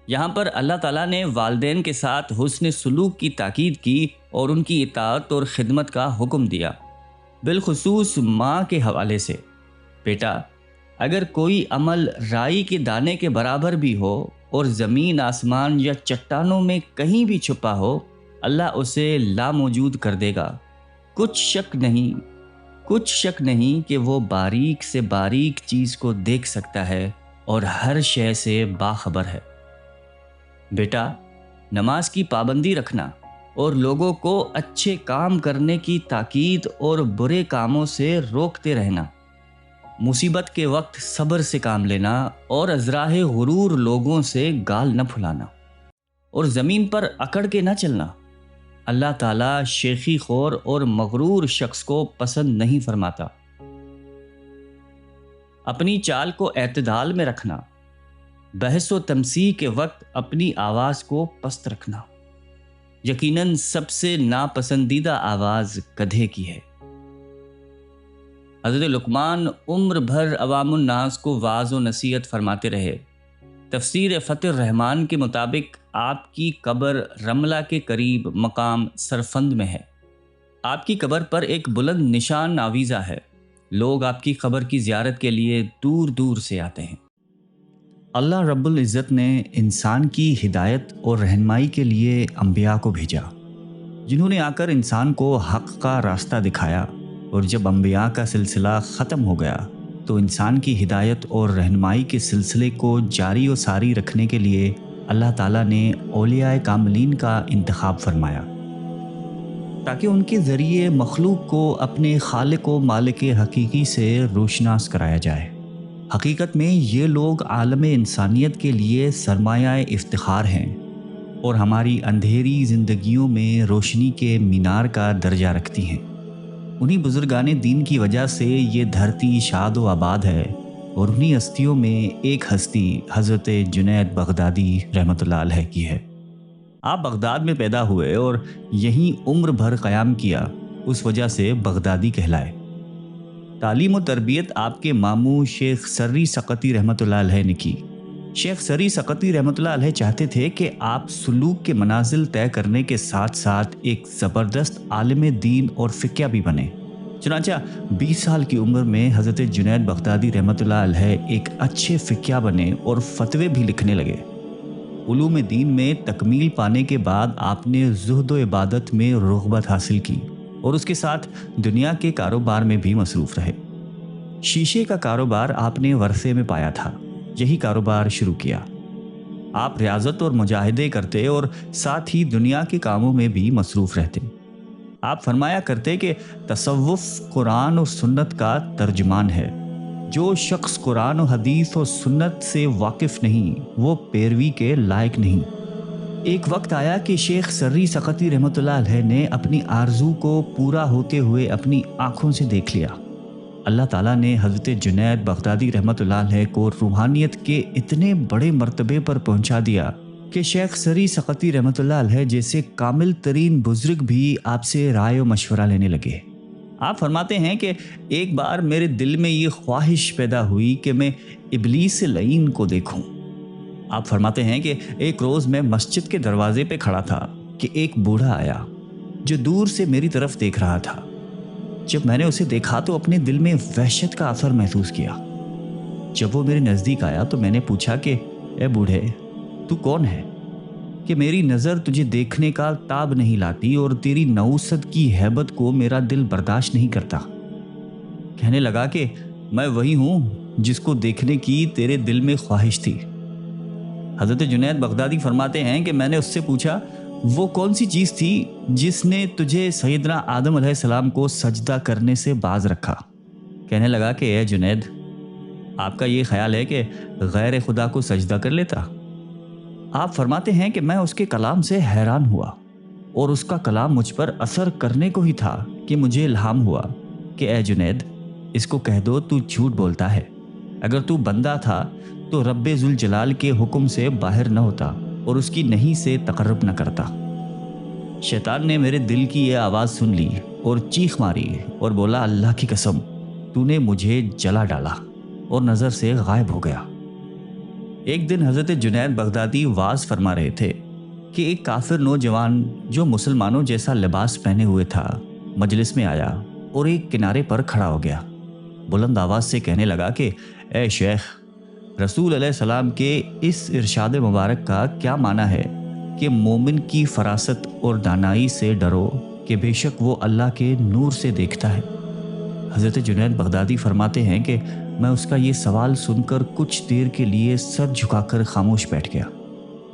یہاں پر اللہ تعالیٰ نے والدین کے ساتھ حسن سلوک کی تاکید کی اور ان کی اطاعت اور خدمت کا حکم دیا، بالخصوص ماں کے حوالے سے۔ بیٹا، اگر کوئی عمل رائی کے دانے کے برابر بھی ہو اور زمین آسمان یا چٹانوں میں کہیں بھی چھپا ہو، اللہ اسے لاموجود کر دے گا۔ کچھ شک نہیں کہ وہ باریک سے باریک چیز کو دیکھ سکتا ہے اور ہر شے سے باخبر ہے۔ بیٹا، نماز کی پابندی رکھنا اور لوگوں کو اچھے کام کرنے کی تاکید اور برے کاموں سے روکتے رہنا، مصیبت کے وقت صبر سے کام لینا اور ازراہ غرور لوگوں سے گال نہ پھلانا، اور زمین پر اکڑ کے نہ چلنا۔ اللہ تعالیٰ شیخی خور اور مغرور شخص کو پسند نہیں فرماتا۔ اپنی چال کو اعتدال میں رکھنا، بحث و تمسیح کے وقت اپنی آواز کو پست رکھنا، یقیناً سب سے ناپسندیدہ آواز گدھے کی ہے۔ حضرت لقمان عمر بھر عوام الناس کو واعظ و نصیحت فرماتے رہے۔ تفسیر فتح الرحمان کے مطابق آپ کی قبر رملہ کے قریب مقام سرفند میں ہے۔ آپ کی قبر پر ایک بلند نشان آویزہ ہے۔ لوگ آپ کی قبر کی زیارت کے لیے دور دور سے آتے ہیں۔ اللہ رب العزت نے انسان کی ہدایت اور رہنمائی کے لیے انبیاء کو بھیجا، جنہوں نے آ کر انسان کو حق کا راستہ دکھایا، اور جب انبیاء کا سلسلہ ختم ہو گیا تو انسان کی ہدایت اور رہنمائی کے سلسلے کو جاری و ساری رکھنے کے لیے اللہ تعالیٰ نے اولیاء کاملین کا انتخاب فرمایا، تاکہ ان کے ذریعے مخلوق کو اپنے خالق و مالک حقیقی سے روشناس کرایا جائے۔ حقیقت میں یہ لوگ عالم انسانیت کے لیے سرمایہ افتخار ہیں اور ہماری اندھیری زندگیوں میں روشنی کے مینار کا درجہ رکھتی ہیں۔ انہی بزرگان دین کی وجہ سے یہ دھرتی شاد و آباد ہے، اور انہی ہستیوں میں ایک ہستی حضرت جنید بغدادی رحمۃ اللہ علیہ کی ہے۔ آپ بغداد میں پیدا ہوئے اور یہیں عمر بھر قیام کیا، اس وجہ سے بغدادی کہلائے۔ تعلیم و تربیت آپ کے ماموں شیخ سری سقطی رحمۃ اللہ علیہ نے کی۔ شیخ سری سقطی رحمۃ اللہ علیہ چاہتے تھے کہ آپ سلوک کے منازل طے کرنے کے ساتھ ساتھ ایک زبردست عالم دین اور فقہ بھی بنے۔ چنانچہ 20 سال کی عمر میں حضرت جنید بغدادی رحمۃ اللہ علیہ ایک اچھے فقہ بنے اور فتوے بھی لکھنے لگے۔ علوم دین میں تکمیل پانے کے بعد آپ نے زہد و عبادت میں رغبت حاصل کی اور اس کے ساتھ دنیا کے کاروبار میں بھی مصروف رہے۔ شیشے کا کاروبار آپ نے ورثے میں پایا تھا، یہی کاروبار شروع کیا۔ آپ ریاضت اور مجاہدے کرتے اور ساتھ ہی دنیا کے کاموں میں بھی مصروف رہتے۔ آپ فرمایا کرتے کہ تصوف قرآن و سنت کا ترجمان ہے۔ جو شخص قرآن و حدیث و سنت سے واقف نہیں، وہ پیروی کے لائق نہیں۔ ایک وقت آیا کہ شیخ سری سقطی رحمۃ اللہ علیہ نے اپنی آرزو کو پورا ہوتے ہوئے اپنی آنکھوں سے دیکھ لیا۔ اللہ تعالیٰ نے حضرت جنید بغدادی رحمۃ اللہ علیہ کو روحانیت کے اتنے بڑے مرتبے پر پہنچا دیا کہ شیخ سری سقطی رحمۃ اللہ علیہ جیسے کامل ترین بزرگ بھی آپ سے رائے و مشورہ لینے لگے۔ آپ فرماتے ہیں کہ ایک بار میرے دل میں یہ خواہش پیدا ہوئی کہ میں ابلیس لعین کو دیکھوں۔ آپ فرماتے ہیں کہ ایک روز میں مسجد کے دروازے پہ کھڑا تھا کہ ایک بوڑھا آیا جو دور سے میری طرف دیکھ رہا تھا۔ جب میں نے اسے دیکھا تو اپنے دل میں وحشت کا اثر محسوس کیا۔ جب وہ میرے نزدیک آیا تو میں نے پوچھا کہ اے بوڑھے، تو کون ہے کہ میری نظر تجھے دیکھنے کا تاب نہیں لاتی اور تیری نوست کی ہیبت کو میرا دل برداشت نہیں کرتا؟ کہنے لگا کہ میں وہی ہوں جس کو دیکھنے کی تیرے دل میں خواہش تھی۔ حضرت جنید بغدادی فرماتے ہیں کہ میں نے اس سے پوچھا وہ کون سی چیز تھی جس نے تجھے سیدنا آدم علیہ السلام کو سجدہ کرنے سے باز رکھا؟ کہنے لگا کہ اے جنید، آپ کا یہ خیال ہے کہ غیر خدا کو سجدہ کر لیتا؟ آپ فرماتے ہیں کہ میں اس کے کلام سے حیران ہوا اور اس کا کلام مجھ پر اثر کرنے کو ہی تھا کہ مجھے الہام ہوا کہ اے جنید، اس کو کہہ دو تو جھوٹ بولتا ہے۔ اگر تو بندہ تھا تو رب ذوالجلال کے حکم سے باہر نہ ہوتا اور اس کی نہیں سے تقرب نہ کرتا۔ شیطان نے میرے دل کی یہ آواز سن لی اور چیخ ماری اور بولا اللہ کی قسم، تو نے مجھے جلا ڈالا، اور نظر سے غائب ہو گیا۔ ایک دن حضرت جنید بغدادی واز فرما رہے تھے کہ ایک کافر نوجوان جو مسلمانوں جیسا لباس پہنے ہوئے تھا مجلس میں آیا اور ایک کنارے پر کھڑا ہو گیا۔ بلند آواز سے کہنے لگا کہ اے شیخ، رسول علیہ السلام کے اس ارشاد مبارک کا کیا معنی ہے کہ مومن کی فراست اور دانائی سے ڈرو کہ بے شک وہ اللہ کے نور سے دیکھتا ہے؟ حضرت جنید بغدادی فرماتے ہیں کہ میں اس کا یہ سوال سن کر کچھ دیر کے لیے سر جھکا کر خاموش بیٹھ گیا۔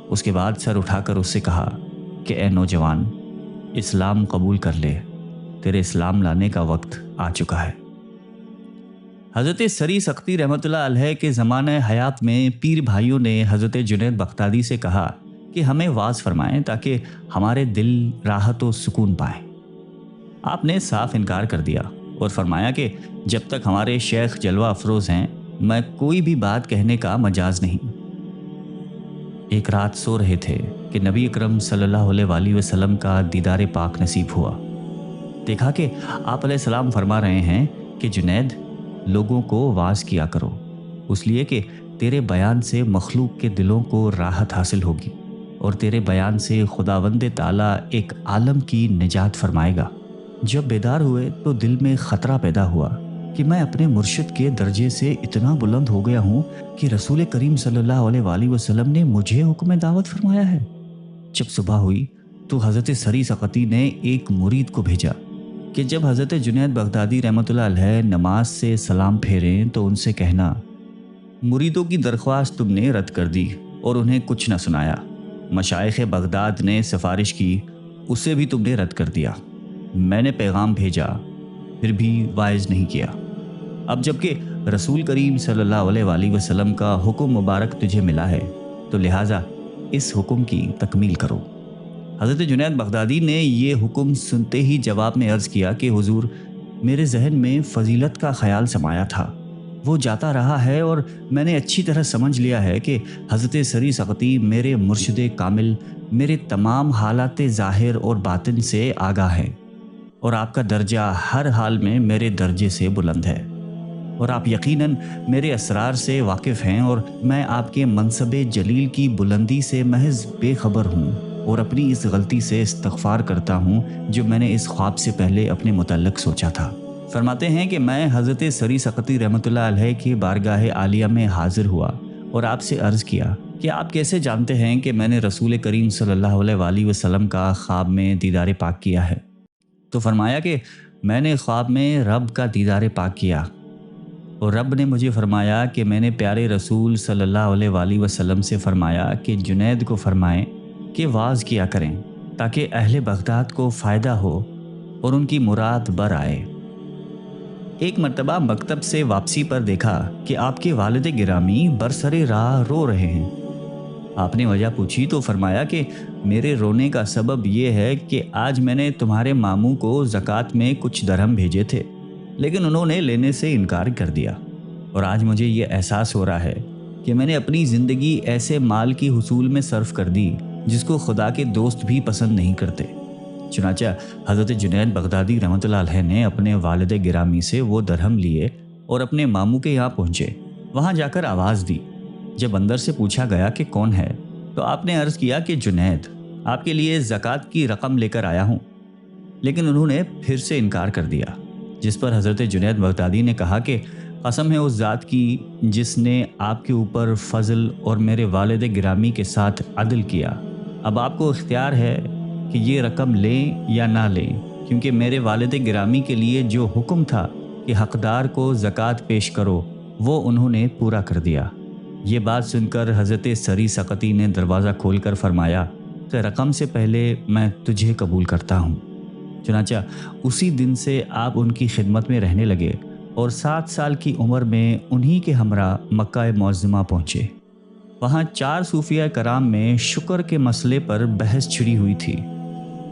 اس کے بعد سر اٹھا کر اس سے کہا کہ اے نوجوان، اسلام قبول کر لے، تیرے اسلام لانے کا وقت آ چکا ہے۔ حضرت سری سختی رحمۃ اللہ علیہ کے زمانہ حیات میں پیر بھائیوں نے حضرت جنید بغدادی سے کہا کہ ہمیں واز فرمائیں تاکہ ہمارے دل راحت و سکون پائیں۔ آپ نے صاف انکار کر دیا اور فرمایا کہ جب تک ہمارے شیخ جلوہ افروز ہیں میں کوئی بھی بات کہنے کا مجاز نہیں۔ ایک رات سو رہے تھے کہ نبی اکرم صلی اللہ علیہ وآلہ وسلم کا دیدار پاک نصیب ہوا۔ دیکھا کہ آپ علیہ السلام فرما رہے ہیں کہ جنید، لوگوں کو واز کیا کرو، اس لیے کہ تیرے بیان سے مخلوق کے دلوں کو راحت حاصل ہوگی اور تیرے بیان سے خداوند تعالیٰ ایک عالم کی نجات فرمائے گا۔ جب بیدار ہوئے تو دل میں خطرہ پیدا ہوا کہ میں اپنے مرشد کے درجے سے اتنا بلند ہو گیا ہوں کہ رسول کریم صلی اللہ علیہ وآلہ وسلم نے مجھے حکم دعوت فرمایا ہے۔ جب صبح ہوئی تو حضرت سری سقطی نے ایک مرید کو بھیجا کہ جب حضرت جنید بغدادی رحمۃ اللہ علیہ نماز سے سلام پھیریں تو ان سے کہنا مریدوں کی درخواست تم نے رد کر دی اور انہیں کچھ نہ سنایا، مشائخ بغداد نے سفارش کی، اسے بھی تم نے رد کر دیا، میں نے پیغام بھیجا پھر بھی واعظ نہیں کیا، اب جب کہ رسول کریم صلی اللہ علیہ وآلہ وسلم کا حکم مبارک تجھے ملا ہے تو لہٰذا اس حکم کی تکمیل کرو۔ حضرت جنید بغدادی نے یہ حکم سنتے ہی جواب میں عرض کیا کہ حضور، میرے ذہن میں فضیلت کا خیال سمایا تھا، وہ جاتا رہا ہے اور میں نے اچھی طرح سمجھ لیا ہے کہ حضرت سری سقطی میرے مرشد کامل میرے تمام حالات ظاہر اور باطن سے آگاہ ہیں، اور آپ کا درجہ ہر حال میں میرے درجے سے بلند ہے، اور آپ یقیناً میرے اسرار سے واقف ہیں، اور میں آپ کے منصب جلیل کی بلندی سے محض بے خبر ہوں اور اپنی اس غلطی سے استغفار کرتا ہوں جو میں نے اس خواب سے پہلے اپنے متعلق سوچا تھا۔ فرماتے ہیں کہ میں حضرت سری سقطی رحمۃ اللہ علیہ کی بارگاہ عالیہ میں حاضر ہوا اور آپ سے عرض کیا کہ آپ کیسے جانتے ہیں کہ میں نے رسول کریم صلی اللہ علیہ وآلہ وسلم کا خواب میں دیدار پاک کیا ہے؟ تو فرمایا کہ میں نے خواب میں رب کا دیدار پاک کیا، اور رب نے مجھے فرمایا کہ میں نے پیارے رسول صلی اللہ علیہ وآلہ وسلم سے فرمایا کہ جنید کو فرمائیں کہ واز کیا کریں تاکہ اہل بغداد کو فائدہ ہو اور ان کی مراد بر آئے۔ ایک مرتبہ مکتب سے واپسی پر دیکھا کہ آپ کے والد گرامی برسر راہ رو رہے ہیں۔ آپ نے وجہ پوچھی تو فرمایا کہ میرے رونے کا سبب یہ ہے کہ آج میں نے تمہارے ماموں کو زکوٰۃ میں کچھ درہم بھیجے تھے، لیکن انہوں نے لینے سے انکار کر دیا، اور آج مجھے یہ احساس ہو رہا ہے کہ میں نے اپنی زندگی ایسے مال کی حصول میں صرف کر دی جس کو خدا کے دوست بھی پسند نہیں کرتے۔ چنانچہ حضرت جنید بغدادی رحمۃ اللہ علیہ نے اپنے والد گرامی سے وہ درہم لیے اور اپنے ماموں کے یہاں پہنچے۔ وہاں جا کر آواز دی۔ جب اندر سے پوچھا گیا کہ کون ہے تو آپ نے عرض کیا کہ جنید، آپ کے لیے زکوٰۃ کی رقم لے کر آیا ہوں، لیکن انہوں نے پھر سے انکار کر دیا، جس پر حضرت جنید بغدادی نے کہا کہ قسم ہے اس ذات کی جس نے آپ کے اوپر فضل اور میرے والد گرامی کے ساتھ عدل کیا، اب آپ کو اختیار ہے کہ یہ رقم لیں یا نہ لیں، کیونکہ میرے والد گرامی کے لیے جو حکم تھا کہ حقدار کو زکوٰۃ پیش کرو، وہ انہوں نے پورا کر دیا۔ یہ بات سن کر حضرت سری سقطی نے دروازہ کھول کر فرمایا کہ رقم سے پہلے میں تجھے قبول کرتا ہوں۔ چنانچہ اسی دن سے آپ ان کی خدمت میں رہنے لگے اور 7 سال کی عمر میں انہی کے ہمراہ مکہ معظمہ پہنچے۔ وہاں 4 صوفیہ کرام میں شکر کے مسئلے پر بحث چھڑی ہوئی تھی،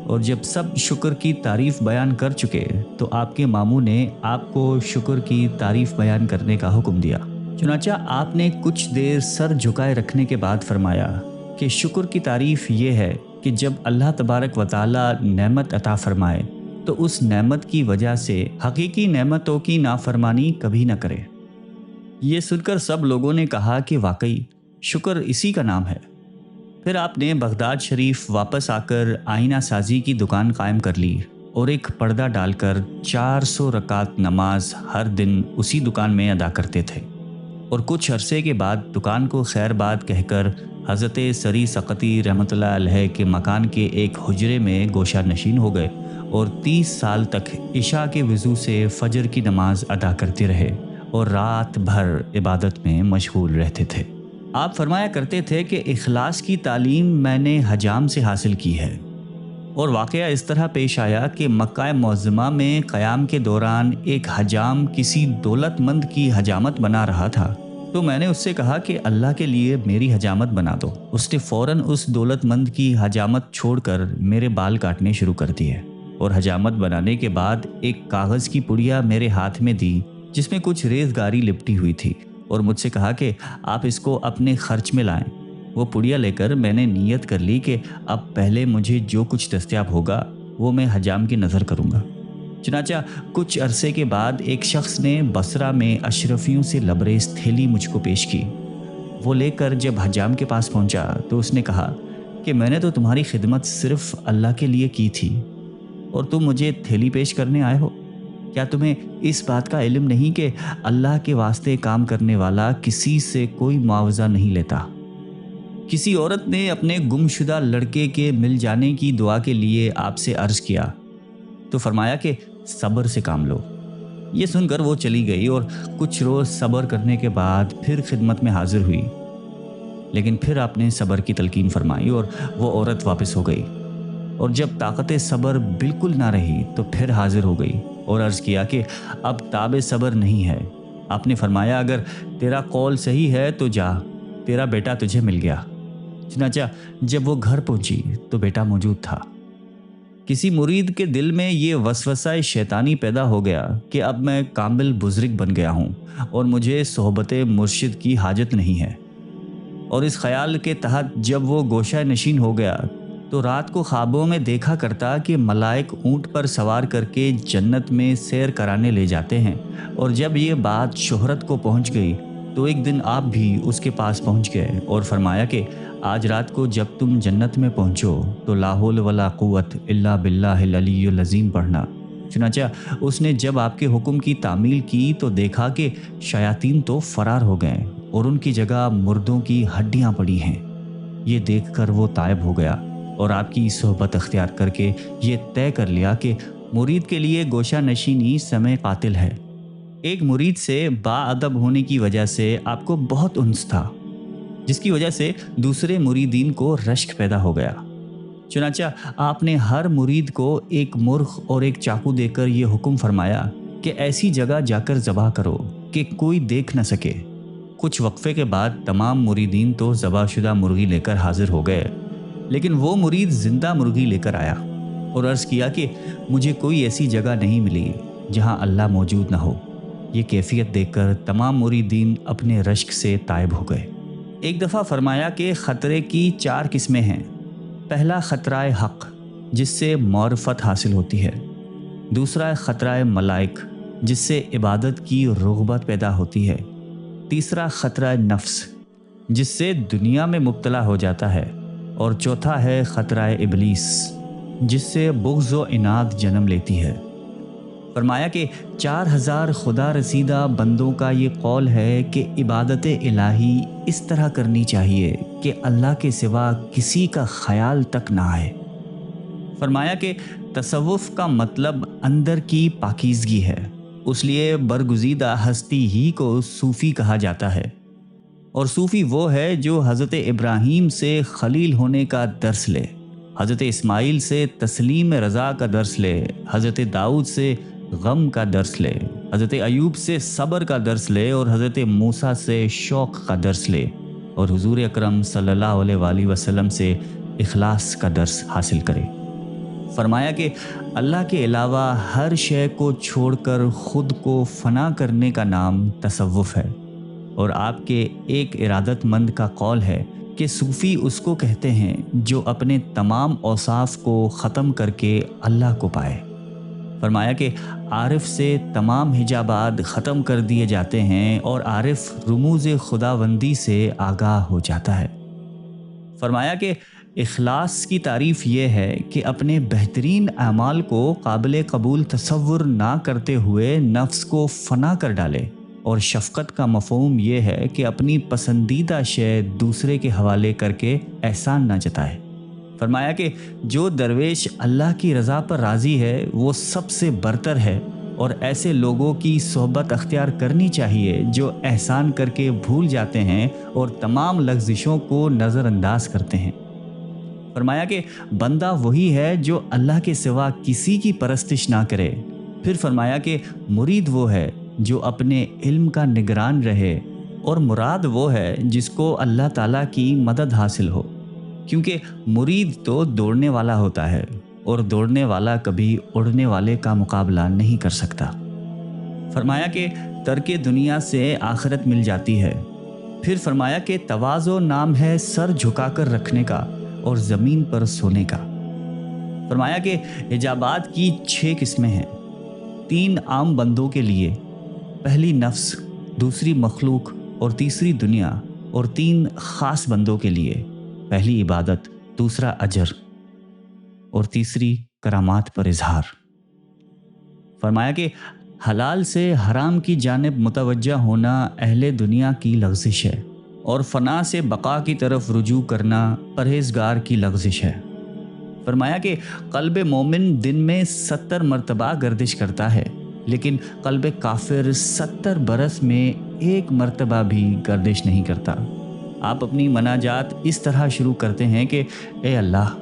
اور جب سب شکر کی تعریف بیان کر چکے تو آپ کے ماموں نے آپ کو شکر کی تعریف بیان کرنے کا حکم دیا۔ چنانچہ آپ نے کچھ دیر سر جھکائے رکھنے کے بعد فرمایا کہ شکر کی تعریف یہ ہے کہ جب اللہ تبارک و تعالی نعمت عطا فرمائے تو اس نعمت کی وجہ سے حقیقی نعمتوں کی نافرمانی کبھی نہ کرے۔ یہ سن کر سب لوگوں نے کہا کہ واقعی شکر اسی کا نام ہے۔ پھر آپ نے بغداد شریف واپس آ کر آئینہ سازی کی دکان قائم کر لی اور ایک پردہ ڈال کر 400 رکعت نماز ہر دن اسی دکان میں ادا کرتے تھے، اور کچھ عرصے کے بعد دکان کو خیر باد کہہ کر حضرت سری سقطی رحمۃ اللہ علیہ کے مکان کے ایک حجرے میں گوشہ نشین ہو گئے اور 30 سال تک عشاء کے وضو سے فجر کی نماز ادا کرتے رہے اور رات بھر عبادت میں مشغول رہتے تھے۔ آپ فرمایا کرتے تھے کہ اخلاص کی تعلیم میں نے حجام سے حاصل کی ہے، اور واقعہ اس طرح پیش آیا کہ مکہ معظمہ میں قیام کے دوران ایک حجام کسی دولت مند کی حجامت بنا رہا تھا، تو میں نے اس سے کہا کہ اللہ کے لیے میری حجامت بنا دو۔ اس نے فوراً اس دولت مند کی حجامت چھوڑ کر میرے بال کاٹنے شروع کر دیے، اور حجامت بنانے کے بعد ایک کاغذ کی پڑیا میرے ہاتھ میں دی جس میں کچھ ریزگاری لپٹی ہوئی تھی، اور مجھ سے کہا کہ آپ اس کو اپنے خرچ میں لائیں۔ وہ پڑیا لے کر میں نے نیت کر لی کہ اب پہلے مجھے جو کچھ دستیاب ہوگا وہ میں حجام کی نظر کروں گا۔ چنانچہ کچھ عرصے کے بعد ایک شخص نے بصرہ میں اشرفیوں سے لبریز تھیلی مجھ کو پیش کی۔ وہ لے کر جب حجام کے پاس پہنچا تو اس نے کہا کہ میں نے تو تمہاری خدمت صرف اللہ کے لیے کی تھی، اور تم مجھے تھیلی پیش کرنے آئے ہو؟ کیا تمہیں اس بات کا علم نہیں کہ اللہ کے واسطے کام کرنے والا کسی سے کوئی معاوضہ نہیں لیتا؟ کسی عورت نے اپنے گم شدہ لڑکے کے مل جانے کی دعا کے لیے آپ سے عرض کیا تو فرمایا کہ صبر سے کام لو۔ یہ سن کر وہ چلی گئی اور کچھ روز صبر کرنے کے بعد پھر خدمت میں حاضر ہوئی، لیکن پھر آپ نے صبر کی تلقین فرمائی اور وہ عورت واپس ہو گئی، اور جب طاقت صبر بالکل نہ رہی تو پھر حاضر ہو گئی اور عرض کیا کہ اب تاب صبر نہیں ہے۔ آپ نے فرمایا اگر تیرا قول صحیح ہے تو جا، تیرا بیٹا تجھے مل گیا۔ چنانچہ جب وہ گھر پہنچی تو بیٹا موجود تھا۔ کسی مرید کے دل میں یہ وسوسہ شیطانی پیدا ہو گیا کہ اب میں کامل بزرگ بن گیا ہوں اور مجھے صحبت مرشد کی حاجت نہیں ہے، اور اس خیال کے تحت جب وہ گوشہ نشین ہو گیا تو رات کو خوابوں میں دیکھا کرتا کہ ملائک اونٹ پر سوار کر کے جنت میں سیر کرانے لے جاتے ہیں، اور جب یہ بات شہرت کو پہنچ گئی تو ایک دن آپ بھی اس کے پاس پہنچ گئے اور فرمایا کہ آج رات کو جب تم جنت میں پہنچو تو لا حول ولا قوت الا باللہ العلی العظیم پڑھنا۔ چنانچہ اس نے جب آپ کے حکم کی تعمیل کی تو دیکھا کہ شیاطین تو فرار ہو گئے اور ان کی جگہ مردوں کی ہڈیاں پڑی ہیں۔ یہ دیکھ کر وہ تائب ہو گیا اور آپ کی صحبت اختیار کر کے یہ طے کر لیا کہ مرید کے لیے گوشہ نشینی سمے قاتل ہے۔ ایک مرید سے باادب ہونے کی وجہ سے آپ کو بہت انس تھا، جس کی وجہ سے دوسرے مریدین کو رشک پیدا ہو گیا۔ چنانچہ آپ نے ہر مرید کو ایک مرغ اور ایک چاقو دے کر یہ حکم فرمایا کہ ایسی جگہ جا کر ذبح کرو کہ کوئی دیکھ نہ سکے۔ کچھ وقفے کے بعد تمام مریدین تو ذبح شدہ مرغی لے کر حاضر ہو گئے، لیکن وہ مرید زندہ مرغی لے کر آیا اور عرض کیا کہ مجھے کوئی ایسی جگہ نہیں ملی جہاں اللہ موجود نہ ہو۔ یہ کیفیت دیکھ کر تمام مریدین اپنے رشک سے تائب ہو گئے۔ ایک دفعہ فرمایا کہ خطرے کی 4 قسمیں ہیں۔ پہلا خطرہ حق، جس سے معرفت حاصل ہوتی ہے۔ دوسرا خطرہ ملائک، جس سے عبادت کی رغبت پیدا ہوتی ہے۔ تیسرا خطرہ نفس، جس سے دنیا میں مبتلا ہو جاتا ہے، اور چوتھا ہے خطرہ ابلیس، جس سے بغض و عناد جنم لیتی ہے۔ فرمایا کہ 4000 خدا رسیدہ بندوں کا یہ قول ہے کہ عبادت الہی اس طرح کرنی چاہیے کہ اللہ کے سوا کسی کا خیال تک نہ آئے۔ فرمایا کہ تصوف کا مطلب اندر کی پاکیزگی ہے، اس لیے برگزیدہ ہستی ہی کو صوفی کہا جاتا ہے، اور صوفی وہ ہے جو حضرت ابراہیم سے خلیل ہونے کا درس لے، حضرت اسماعیل سے تسلیم رضا کا درس لے، حضرت داؤد سے غم کا درس لے، حضرت ایوب سے صبر کا درس لے، اور حضرت موسیٰ سے شوق کا درس لے، اور حضور اکرم صلی اللہ علیہ وآلہ وسلم سے اخلاص کا درس حاصل کرے۔ فرمایا کہ اللہ کے علاوہ ہر شے کو چھوڑ کر خود کو فنا کرنے کا نام تصوف ہے، اور آپ کے ایک ارادت مند کا قول ہے کہ صوفی اس کو کہتے ہیں جو اپنے تمام اوصاف کو ختم کر کے اللہ کو پائے۔ فرمایا کہ عارف سے تمام حجابات ختم کر دیے جاتے ہیں اور عارف رموز خداوندی سے آگاہ ہو جاتا ہے۔ فرمایا کہ اخلاص کی تعریف یہ ہے کہ اپنے بہترین اعمال کو قابل قبول تصور نہ کرتے ہوئے نفس کو فنا کر ڈالے، اور شفقت کا مفہوم یہ ہے کہ اپنی پسندیدہ شے دوسرے کے حوالے کر کے احسان نہ جتائے۔ فرمایا کہ جو درویش اللہ کی رضا پر راضی ہے وہ سب سے برتر ہے، اور ایسے لوگوں کی صحبت اختیار کرنی چاہیے جو احسان کر کے بھول جاتے ہیں اور تمام لغزشوں کو نظر انداز کرتے ہیں۔ فرمایا کہ بندہ وہی ہے جو اللہ کے سوا کسی کی پرستش نہ کرے۔ پھر فرمایا کہ مرید وہ ہے جو اپنے علم کا نگران رہے، اور مراد وہ ہے جس کو اللہ تعالیٰ کی مدد حاصل ہو، کیونکہ مرید تو دوڑنے والا ہوتا ہے، اور دوڑنے والا کبھی اڑنے والے کا مقابلہ نہیں کر سکتا۔ فرمایا کہ ترک دنیا سے آخرت مل جاتی ہے۔ پھر فرمایا کہ تواضع نام ہے سر جھکا کر رکھنے کا اور زمین پر سونے کا۔ فرمایا کہ حجابات کی 6 قسمیں ہیں، 3 عام بندوں کے لیے، پہلی نفس، دوسری مخلوق اور تیسری دنیا، اور 3 خاص بندوں کے لیے، پہلی عبادت، دوسرا اجر اور تیسری کرامات پر اظہار۔ فرمایا کہ حلال سے حرام کی جانب متوجہ ہونا اہل دنیا کی لغزش ہے، اور فنا سے بقا کی طرف رجوع کرنا پرہیزگار کی لغزش ہے۔ فرمایا کہ قلب مومن دن میں 70 مرتبہ گردش کرتا ہے، لیکن قلب کافر 70 برس میں 1 مرتبہ بھی گردش نہیں کرتا۔ آپ اپنی مناجات اس طرح شروع کرتے ہیں کہ اے اللہ،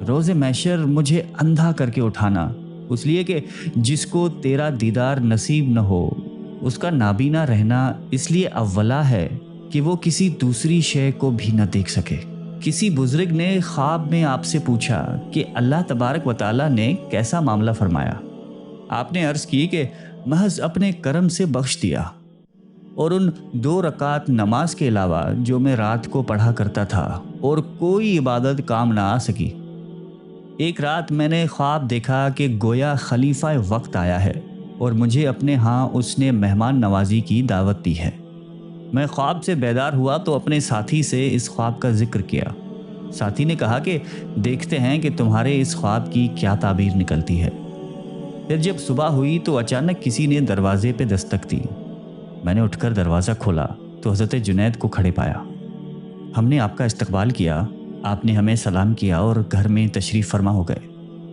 روز محشر مجھے اندھا کر کے اٹھانا، اس لیے کہ جس کو تیرا دیدار نصیب نہ ہو اس کا نابینا رہنا اس لیے اولا ہے کہ وہ کسی دوسری شے کو بھی نہ دیکھ سکے۔ کسی بزرگ نے خواب میں آپ سے پوچھا کہ اللہ تبارک و تعالیٰ نے کیسا معاملہ فرمایا؟ آپ نے عرض کی کہ محض اپنے کرم سے بخش دیا، اور ان 2 رکعت نماز کے علاوہ جو میں رات کو پڑھا کرتا تھا، اور کوئی عبادت کام نہ آ سکی۔ ایک رات میں نے خواب دیکھا کہ گویا خلیفہ وقت آیا ہے، اور مجھے اپنے ہاں اس نے مہمان نوازی کی دعوت دی ہے۔ میں خواب سے بیدار ہوا تو اپنے ساتھی سے اس خواب کا ذکر کیا۔ ساتھی نے کہا کہ دیکھتے ہیں کہ تمہارے اس خواب کی کیا تعبیر نکلتی ہے۔ پھر جب صبح ہوئی تو اچانک کسی نے دروازے پہ دستک دی۔ میں نے اٹھ کر دروازہ کھولا تو حضرت جنید کو کھڑے پایا۔ ہم نے آپ کا استقبال کیا، آپ نے ہمیں سلام کیا اور گھر میں تشریف فرما ہو گئے۔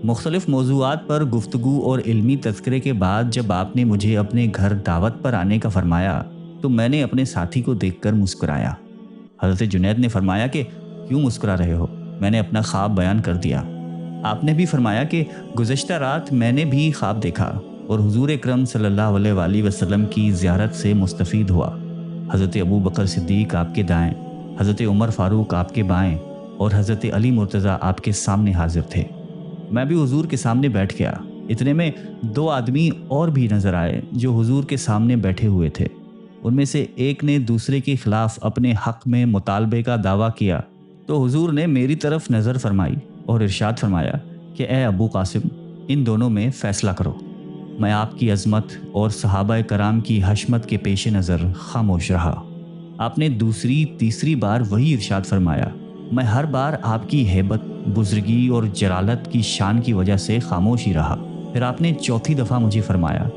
مختلف موضوعات پر گفتگو اور علمی تذکرے کے بعد جب آپ نے مجھے اپنے گھر دعوت پر آنے کا فرمایا تو میں نے اپنے ساتھی کو دیکھ کر مسکرایا۔ حضرت جنید نے فرمایا کہ کیوں مسکرا رہے ہو؟ میں نے اپنا خواب بیان کر دیا۔ آپ نے بھی فرمایا کہ گزشتہ رات میں نے بھی خواب دیکھا اور حضور اکرم صلی اللہ علیہ وآلہ وسلم کی زیارت سے مستفید ہوا۔ حضرت ابو بکر صدیق آپ کے دائیں، حضرت عمر فاروق آپ کے بائیں، اور حضرت علی مرتضیٰ آپ کے سامنے حاضر تھے۔ میں بھی حضور کے سامنے بیٹھ گیا۔ اتنے میں 2 آدمی اور بھی نظر آئے جو حضور کے سامنے بیٹھے ہوئے تھے۔ ان میں سے ایک نے دوسرے کے خلاف اپنے حق میں مطالبے کا دعویٰ کیا تو حضور نے میری طرف نظر فرمائی اور ارشاد فرمایا کہ اے ابو قاسم، ان دونوں میں فیصلہ کرو۔ میں آپ کی عظمت اور صحابہ کرام کی حشمت کے پیش نظر خاموش رہا۔ آپ نے دوسری تیسری بار وہی ارشاد فرمایا۔ میں ہر بار آپ کی ہیبت، بزرگی اور جلالت کی شان کی وجہ سے خاموش ہی رہا۔ پھر آپ نے چوتھی دفعہ مجھے فرمایا،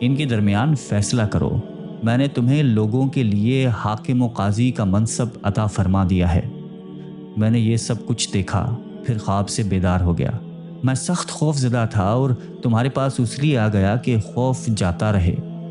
ان کے درمیان فیصلہ کرو۔ میں نے تمہیں لوگوں کے لیے حاکم و قاضی کا منصب عطا فرما دیا ہے۔ میں نے یہ سب کچھ دیکھا، پھر خواب سے بیدار ہو گیا۔ میں سخت خوف زدہ تھا اور تمہارے پاس اس لیے آ گیا کہ خوف جاتا رہے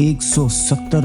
170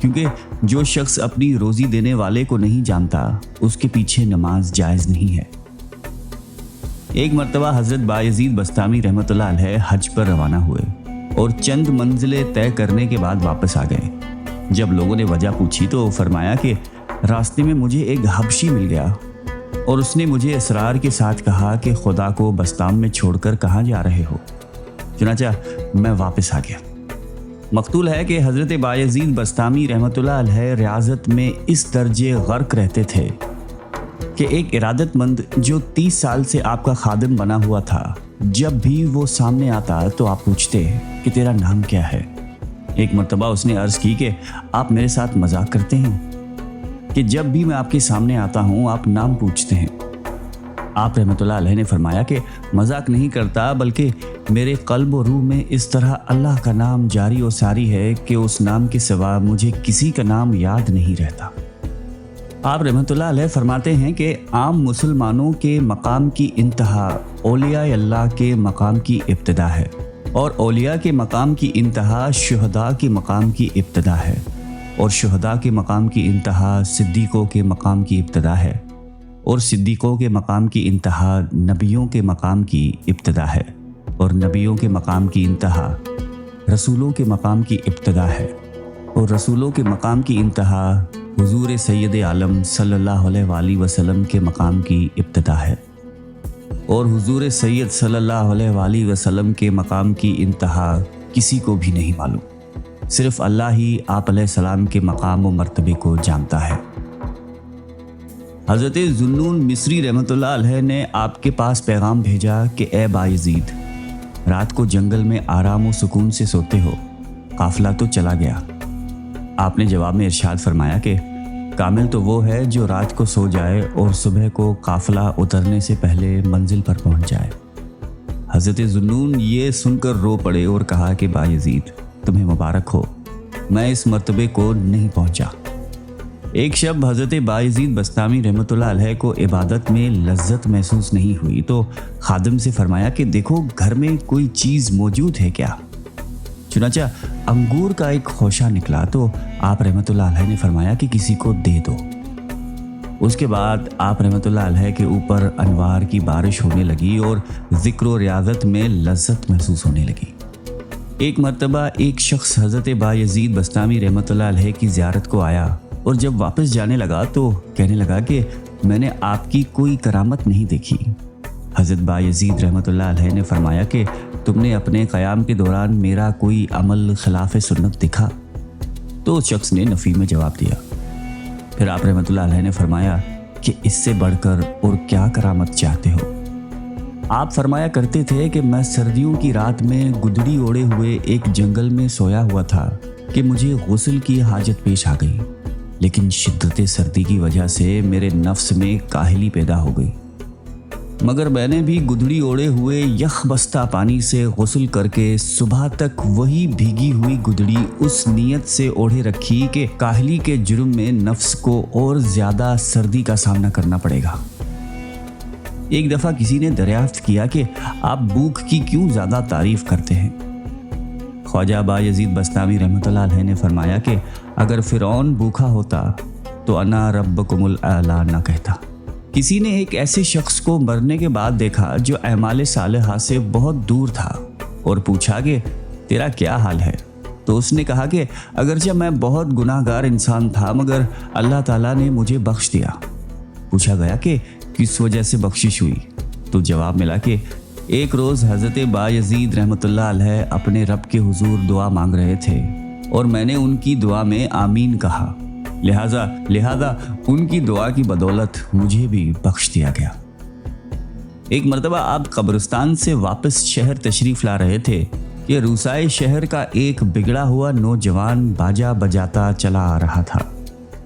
کیونکہ جو شخص اپنی روزی دینے والے کو نہیں جانتا اس کے پیچھے نماز جائز نہیں ہے۔ ایک مرتبہ حضرت بایزید بستامی رحمۃ اللہ علیہ حج پر روانہ ہوئے اور چند منزلیں طے کرنے کے بعد واپس آ گئے۔ جب لوگوں نے وجہ پوچھی تو فرمایا کہ راستے میں مجھے ایک حبشی مل گیا اور اس نے مجھے اسرار کے ساتھ کہا کہ خدا کو بستام میں چھوڑ کر کہاں جا رہے ہو؟ چنانچہ میں واپس آ گیا۔ مقتول ہے کہ حضرت بایزید بستامی رحمۃ اللہ علیہ ریاضت میں اس درجے غرق رہتے تھے کہ ایک ارادت مند جو 30 سال سے آپ کا خادم بنا ہوا تھا، جب بھی وہ سامنے آتا تو آپ پوچھتے کہ تیرا نام کیا ہے؟ ایک مرتبہ اس نے عرض کی کہ آپ میرے ساتھ مذاق کرتے ہیں کہ جب بھی میں آپ کے سامنے آتا ہوں آپ نام پوچھتے ہیں۔ آپ رحمۃ اللہ علیہ نے فرمایا کہ مذاق نہیں کرتا، بلکہ میرے قلب و روح میں اس طرح اللہ کا نام جاری و ساری ہے کہ اس نام کے سوا مجھے کسی کا نام یاد نہیں رہتا۔ آپ رحمۃ اللہ علیہ فرماتے ہیں کہ عام مسلمانوں کے مقام کی انتہا اولیاء اللہ کے مقام کی ابتدا ہے، اور اولیاء کے مقام کی انتہا شہداء کے مقام کی ابتدا ہے، اور شہداء کے مقام کی انتہا صدیقوں کے مقام کی ابتدا ہے، اور صدیقوں کے مقام کی انتہا نبیوں کے مقام کی ابتدا ہے، اور نبیوں کے مقام کی انتہا رسولوں کے مقام کی ابتدا ہے، اور رسولوں کے مقام کی انتہا حضور سید عالم صلی اللہ علیہ وآلہ وسلم کے مقام کی ابتدا ہے، اور حضور سید صلی اللہ علیہ وآلہ وسلم کے مقام کی انتہا کسی کو بھی نہیں معلوم، صرف اللہ ہی آپ علیہ السلام کے مقام و مرتبے کو جانتا ہے۔ حضرت ذوالنون مصری رحمۃ اللہ علیہ نے آپ کے پاس پیغام بھیجا کہ اے بایزید، رات کو جنگل میں آرام و سکون سے سوتے ہو، قافلہ تو چلا گیا۔ آپ نے جواب میں ارشاد فرمایا کہ کامل تو وہ ہے جو رات کو سو جائے اور صبح کو قافلہ اترنے سے پہلے منزل پر پہنچ جائے۔ حضرت ذوالنون یہ سن کر رو پڑے اور کہا کہ بایزید تمہیں مبارک ہو، میں اس مرتبے کو نہیں پہنچا۔ ایک شب حضرت بایزید بستامی رحمۃ اللہ علیہ کو عبادت میں لذت محسوس نہیں ہوئی تو خادم سے فرمایا کہ دیکھو گھر میں کوئی چیز موجود ہے کیا؟ چنانچہ انگور کا ایک خوشہ نکلا تو آپ رحمۃ اللہ علیہ نے فرمایا کہ کسی کو دے دو۔ اس کے بعد آپ رحمۃ اللہ علیہ کے اوپر انوار کی بارش ہونے لگی اور ذکر و ریاضت میں لذت محسوس ہونے لگی۔ ایک مرتبہ ایک شخص حضرت بایزید بستامی رحمۃ اللہ علیہ کی زیارت کو آیا اور جب واپس جانے لگا تو کہنے لگا کہ میں نے آپ کی کوئی کرامت نہیں دیکھی۔ حضرت بایزید رحمۃ اللہ علیہ نے فرمایا کہ تم نے اپنے قیام کے دوران میرا کوئی عمل خلاف سنت دکھا؟ تو اس شخص نے نفی میں جواب دیا۔ پھر آپ رحمۃ اللہ علیہ نے فرمایا کہ اس سے بڑھ کر اور کیا کرامت چاہتے ہو؟ آپ فرمایا کرتے تھے کہ میں سردیوں کی رات میں گدڑی اوڑے ہوئے ایک جنگل میں سویا ہوا تھا کہ مجھے غسل کی حاجت پیش آ گئی، لیکن شدت سردی کی وجہ سے میرے نفس میں کاہلی پیدا ہو گئی، مگر میں نے بھی گدڑی اوڑے ہوئے یخ بستہ پانی سے غسل کر کے صبح تک وہی بھیگی ہوئی گدڑی اس نیت سے اوڑھے رکھی کہ کاہلی کے جرم میں نفس کو اور زیادہ سردی کا سامنا کرنا پڑے گا۔ ایک دفعہ کسی نے دریافت کیا کہ آپ بھوک کی کیوں زیادہ تعریف کرتے ہیں؟ خواجہ بایزید بستامی رحمۃ اللہ علیہ نے فرمایا کہ اگر فرعون بھوکا ہوتا تو انا ربکم الاعلی نہ کہتا۔ کسی نے ایک ایسے شخص کو مرنے کے بعد دیکھا جو اعمال صالحہ سے بہت دور تھا اور پوچھا کہ تیرا کیا حال ہے؟ تو اس نے کہا کہ اگرچہ میں بہت گناہ گار انسان تھا مگر اللہ تعالیٰ نے مجھے بخش دیا۔ پوچھا گیا کہ کس وجہ سے بخشش ہوئی؟ تو جواب ملا کہ ایک روز حضرت بایزید رحمۃ اللہ علیہ اپنے رب کے حضور دعا مانگ رہے تھے اور میں نے ان کی دعا میں آمین کہا، لہذا ان کی دعا کی بدولت مجھے بھی بخش دیا گیا۔ ایک مرتبہ آپ قبرستان سے واپس شہر تشریف لا رہے تھے کہ روسائے شہر کا ایک بگڑا ہوا نوجوان باجا بجاتا چلا آ رہا تھا۔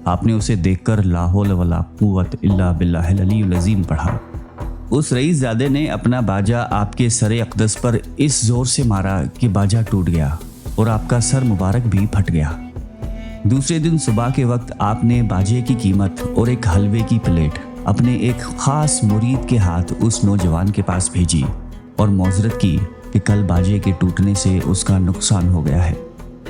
آپ نے اسے دیکھ کر لا حول ولا قوت الا باللہ العلی العظیم پڑھا۔ اس رئیس زادے نے اپنا باجا آپ کے سر اقدس پر اس زور سے مارا کہ باجا ٹوٹ گیا اور آپ کا سر مبارک بھی پھٹ گیا۔ دوسرے دن صبح کے وقت آپ نے باجے کی قیمت اور ایک حلوے کی پلیٹ اپنے ایک خاص مرید کے ہاتھ اس نوجوان کے پاس بھیجی اور معذرت کی کہ کل باجے کے ٹوٹنے سے اس کا نقصان ہو گیا ہے۔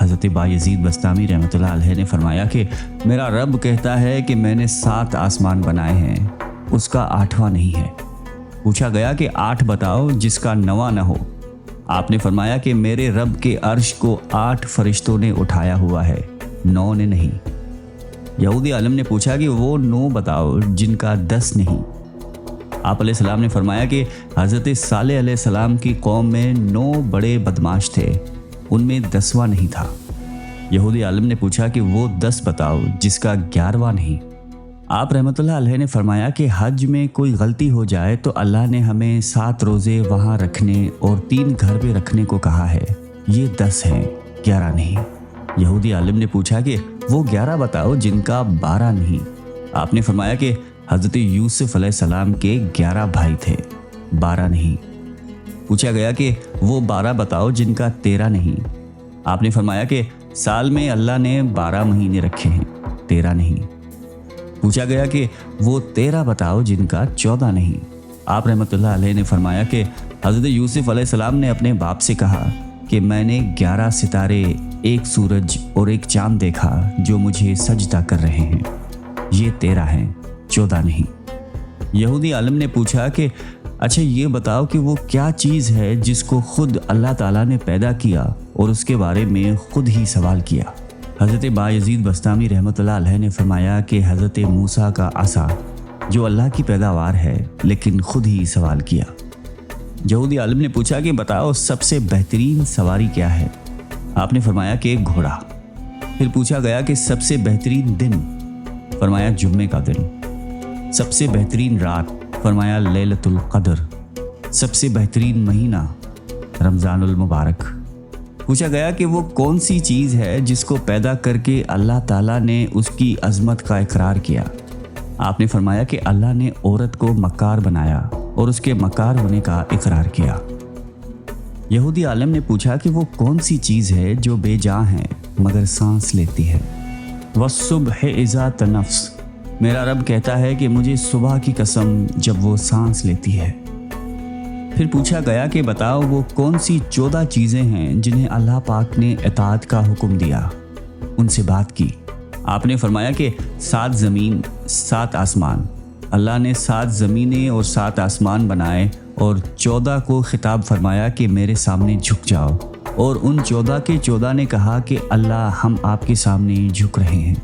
حضرت بایزید بستامی رحمتہ اللہ علیہ نے فرمایا کہ میرا رب کہتا ہے کہ میں نے 7 آسمان بنائے ہیں، اس کا 8واں نہیں ہے۔ پوچھا گیا کہ 8 بتاؤ جس کا 9واں نہ ہو۔ آپ نے فرمایا کہ میرے رب کے عرش کو 8 فرشتوں نے اٹھایا ہوا ہے، 9 نے نہیں۔ یہودی عالم نے پوچھا کہ وہ 9 بتاؤ جن کا 10 نہیں۔ آپ علیہ السلام نے فرمایا کہ حضرت صالح علیہ السلام کی قوم میں 9 بڑے بدماش تھے، ان میں 10واں نہیں تھا۔ یہودی عالم نے پوچھا کہ وہ 10 بتاؤ جس کا 11واں نہیں۔ آپ رحمۃ اللہ علیہ نے فرمایا کہ حج میں کوئی غلطی ہو جائے تو اللہ نے ہمیں 7 روزے وہاں رکھنے اور 3 گھر پہ رکھنے کو کہا ہے، یہ 10 ہیں، 11 نہیں۔ یہودی عالم نے پوچھا کہ وہ 11 بتاؤ جن کا 12 نہیں۔ آپ نے فرمایا کہ حضرت یوسف علیہ السلام کے 11 بھائی تھے، 12 نہیں۔ پوچھا گیا کہ وہ 12 بتاؤ جن کا 13 نہیں۔ آپ نے فرمایا کہ سال میں اللہ نے 12 مہینے رکھے ہیں، 13 نہیں۔ پوچھا گیا کہ وہ 13 بتاؤ جن کا 14 نہیں۔ آپ رحمۃ اللہ علیہ نے فرمایا کہ حضرت یوسف علیہ السلام نے اپنے باپ سے کہا کہ میں نے 11 ستارے، 1 سورج اور 1 چاند دیکھا جو مجھے سجدہ کر رہے ہیں، یہ 13 ہیں، 14 نہیں۔ یہودی عالم نے پوچھا کہ اچھا یہ بتاؤ کہ وہ کیا چیز ہے جس کو خود اللہ تعالیٰ نے پیدا کیا اور اس کے بارے میں خود ہی سوال کیا۔ حضرت بایزید بستامی رحمۃ اللہ علیہ نے فرمایا کہ حضرت موسیٰ کا عصا جو اللہ کی پیداوار ہے لیکن خود ہی سوال کیا۔ یہودی عالم نے پوچھا کہ بتاؤ سب سے بہترین سواری کیا ہے؟ آپ نے فرمایا کہ ایک گھوڑا۔ پھر پوچھا گیا کہ سب سے بہترین دن؟ فرمایا جمعے کا دن۔ سب سے بہترین رات؟ فرمایا لیلۃ القدر۔ سب سے بہترین مہینہ؟ رمضان المبارک۔ پوچھا گیا کہ وہ کون سی چیز ہے جس کو پیدا کر کے اللہ تعالیٰ نے اس کی عظمت کا اقرار کیا؟ آپ نے فرمایا کہ اللہ نے عورت کو مکار بنایا اور اس کے مکار ہونے کا اقرار کیا۔ یہودی عالم نے پوچھا کہ وہ کون سی چیز ہے جو بے جان ہے مگر سانس لیتی ہے؟ والصبح اذا تنفس، میرا رب کہتا ہے کہ مجھے صبح کی قسم جب وہ سانس لیتی ہے۔ پھر پوچھا گیا کہ بتاؤ وہ کون سی 14 چیزیں ہیں جنہیں اللہ پاک نے اطاعت کا حکم دیا، ان سے بات کی۔ آپ نے فرمایا کہ 7 زمین، 7 آسمان۔ اللہ نے 7 زمینیں اور 7 آسمان بنائے اور 14 کو خطاب فرمایا کہ میرے سامنے جھک جاؤ، اور ان 14 کے 14 نے کہا کہ اللہ ہم آپ کے سامنے جھک رہے ہیں۔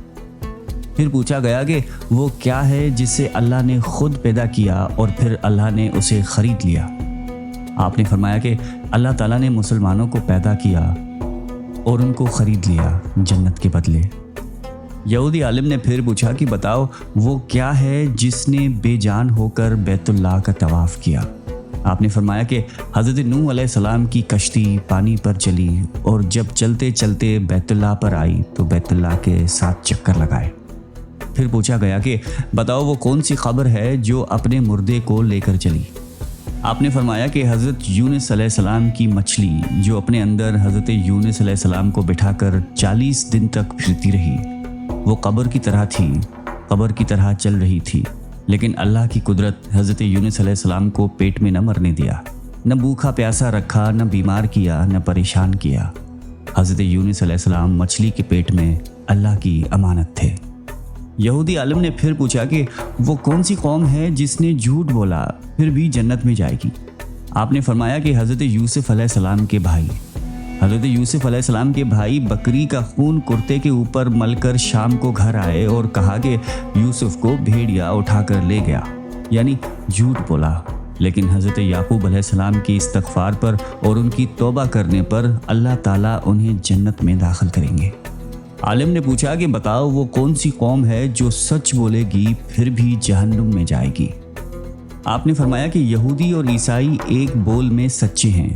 پھر پوچھا گیا کہ وہ کیا ہے جسے اللہ نے خود پیدا کیا اور پھر اللہ نے اسے خرید لیا؟ آپ نے فرمایا کہ اللہ تعالیٰ نے مسلمانوں کو پیدا کیا اور ان کو خرید لیا جنت کے بدلے۔ یہودی عالم نے پھر پوچھا کہ بتاؤ وہ کیا ہے جس نے بے جان ہو کر بیت اللہ کا طواف کیا؟ آپ نے فرمایا کہ حضرت نوح علیہ السلام کی کشتی پانی پر چلی اور جب چلتے چلتے بیت اللہ پر آئی تو بیت اللہ کے 7 چکر لگائے۔ پھر پوچھا گیا کہ بتاؤ وہ کون سی خبر ہے جو اپنے مردے کو لے کر چلی؟ آپ نے فرمایا کہ حضرت یونس علیہ السلام کی مچھلی جو اپنے اندر حضرت یونس علیہ السلام کو بٹھا کر 40 دن تک پھرتی رہی، وہ قبر کی طرح تھی، قبر کی طرح چل رہی تھی، لیکن اللہ کی قدرت حضرت یونس علیہ السلام کو پیٹ میں نہ مرنے دیا، نہ بھوکا پیاسا رکھا، نہ بیمار کیا، نہ پریشان کیا۔ حضرت یونس علیہ السلام مچھلی کے پیٹ میں اللہ کی امانت تھے۔ یہودی عالم نے پھر پوچھا کہ وہ کون سی قوم ہے جس نے جھوٹ بولا پھر بھی جنت میں جائے گی؟ آپ نے فرمایا کہ حضرت یوسف علیہ السلام کے بھائی۔ حضرت یوسف علیہ السلام کے بھائی بکری کا خون کرتے کے اوپر مل کر شام کو گھر آئے اور کہا کہ یوسف کو بھیڑیا اٹھا کر لے گیا، یعنی جھوٹ بولا۔ لیکن حضرت یعقوب علیہ السلام کی استغفار پر اور ان کی توبہ کرنے پر اللہ تعالیٰ انہیں جنت میں داخل کریں گے۔ عالم نے پوچھا کہ بتاؤ وہ کون سی قوم ہے جو سچ بولے گی پھر بھی جہنم میں جائے گی؟ آپ نے فرمایا کہ یہودی اور عیسائی ایک بول میں سچے ہیں۔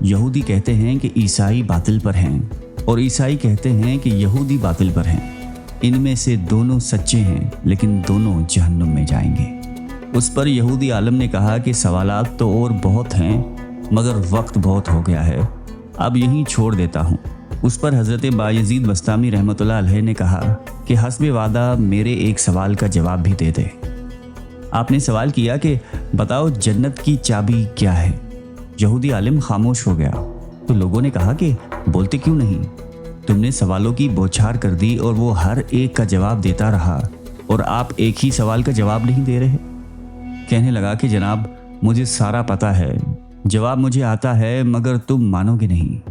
یہودی کہتے ہیں کہ عیسائی باطل پر ہیں اور عیسائی کہتے ہیں کہ یہودی باطل پر ہیں۔ ان میں سے دونوں سچے ہیں لیکن دونوں جہنم میں جائیں گے۔ اس پر یہودی عالم نے کہا کہ سوالات تو اور بہت ہیں مگر وقت بہت ہو گیا ہے، اب یہیں چھوڑ دیتا ہوں۔ اس پر حضرت بایزید بستامی رحمۃ اللہ علیہ نے کہا کہ حسب وعدہ میرے ایک سوال کا جواب بھی دے دے۔ آپ نے سوال کیا کہ بتاؤ جنت کی چابی کیا ہے؟ یہودی عالم خاموش ہو گیا تو لوگوں نے کہا کہ بولتے کیوں نہیں؟ تم نے سوالوں کی بوچھار کر دی اور وہ ہر ایک کا جواب دیتا رہا اور آپ ایک ہی سوال کا جواب نہیں دے رہے۔ کہنے لگا کہ جناب مجھے سارا پتہ ہے، جواب مجھے آتا ہے، مگر تم مانو گے نہیں۔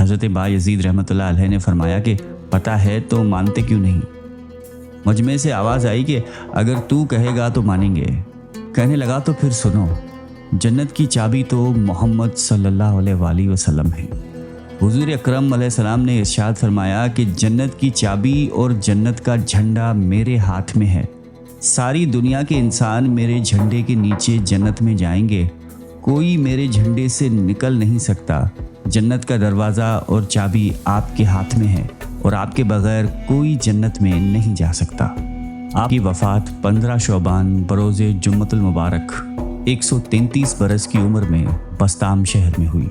حضرت بایزید رحمۃ اللہ علیہ نے فرمایا کہ پتہ ہے تو مانتے کیوں نہیں؟ مجمع سے آواز آئی کہ اگر تو کہے گا تو مانیں گے۔ کہنے لگا تو پھر سنو، جنت کی چابی تو محمد صلی اللہ علیہ وآلہ وسلم ہے۔ حضور اکرم علیہ السلام نے ارشاد فرمایا کہ جنت کی چابی اور جنت کا جھنڈا میرے ہاتھ میں ہے۔ ساری دنیا کے انسان میرے جھنڈے کے نیچے جنت میں جائیں گے، کوئی میرے جھنڈے سے نکل نہیں سکتا۔ جنت کا دروازہ اور چابی آپ کے ہاتھ میں ہے اور آپ کے بغیر کوئی جنت میں نہیں جا سکتا۔ آپ کی وفات 15 شعبان بروز جمعۃ المبارک 133 برس کی عمر میں بسطام شہر میں ہوئی۔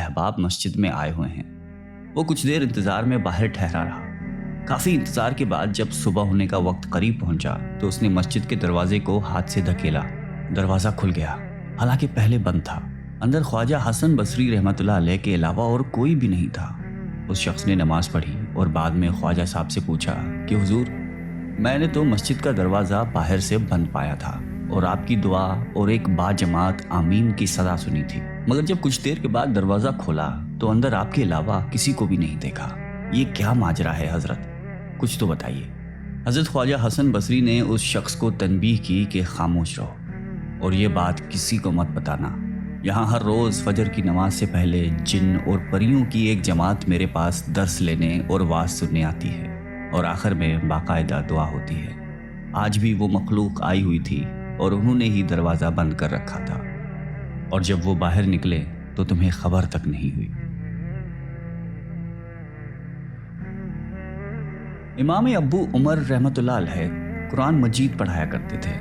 احباب مسجد میں آئے ہوئے ہیں۔ وہ کچھ دیر انتظار میں باہر ٹھہرا رہا۔ کافی انتظار کے بعد جب صبح ہونے کا وقت قریب پہنچا تو اس نے مسجد کے دروازے کو ہاتھ سے دھکیلا۔ دروازہ کھل گیا، حالانکہ پہلے بند تھا۔ اندر خواجہ حسن بصری رحمۃ اللہ علیہ کے علاوہ اور کوئی بھی نہیں تھا۔ اس شخص نے نماز پڑھی اور بعد میں خواجہ صاحب سے پوچھا کہ حضور، میں نے تو مسجد کا دروازہ باہر سے بند پایا تھا اور آپ کی دعا اور ایک با جماعت آمین کی صدا سنی تھی، مگر جب کچھ دیر کے بعد دروازہ کھولا تو اندر آپ کے علاوہ کسی کو بھی نہیں دیکھا۔ یہ کیا ماجرا ہے حضرت؟ کچھ تو بتائیے۔ حضرت خواجہ حسن بصری نے اس شخص کو تنبیہ کی کہ خاموش رہو اور یہ بات کسی کو مت بتانا۔ یہاں ہر روز فجر کی نماز سے پہلے جن اور پریوں کی ایک جماعت میرے پاس درس لینے اور واعظ سننے آتی ہے اور آخر میں باقاعدہ دعا ہوتی ہے۔ آج بھی وہ مخلوق آئی ہوئی تھی اور انہوں نے ہی دروازہ بند کر رکھا تھا، اور جب وہ باہر نکلے تو تمہیں خبر تک نہیں ہوئی۔ امام ابو عمر رحمۃ اللہ علیہ قرآن مجید پڑھایا کرتے تھے۔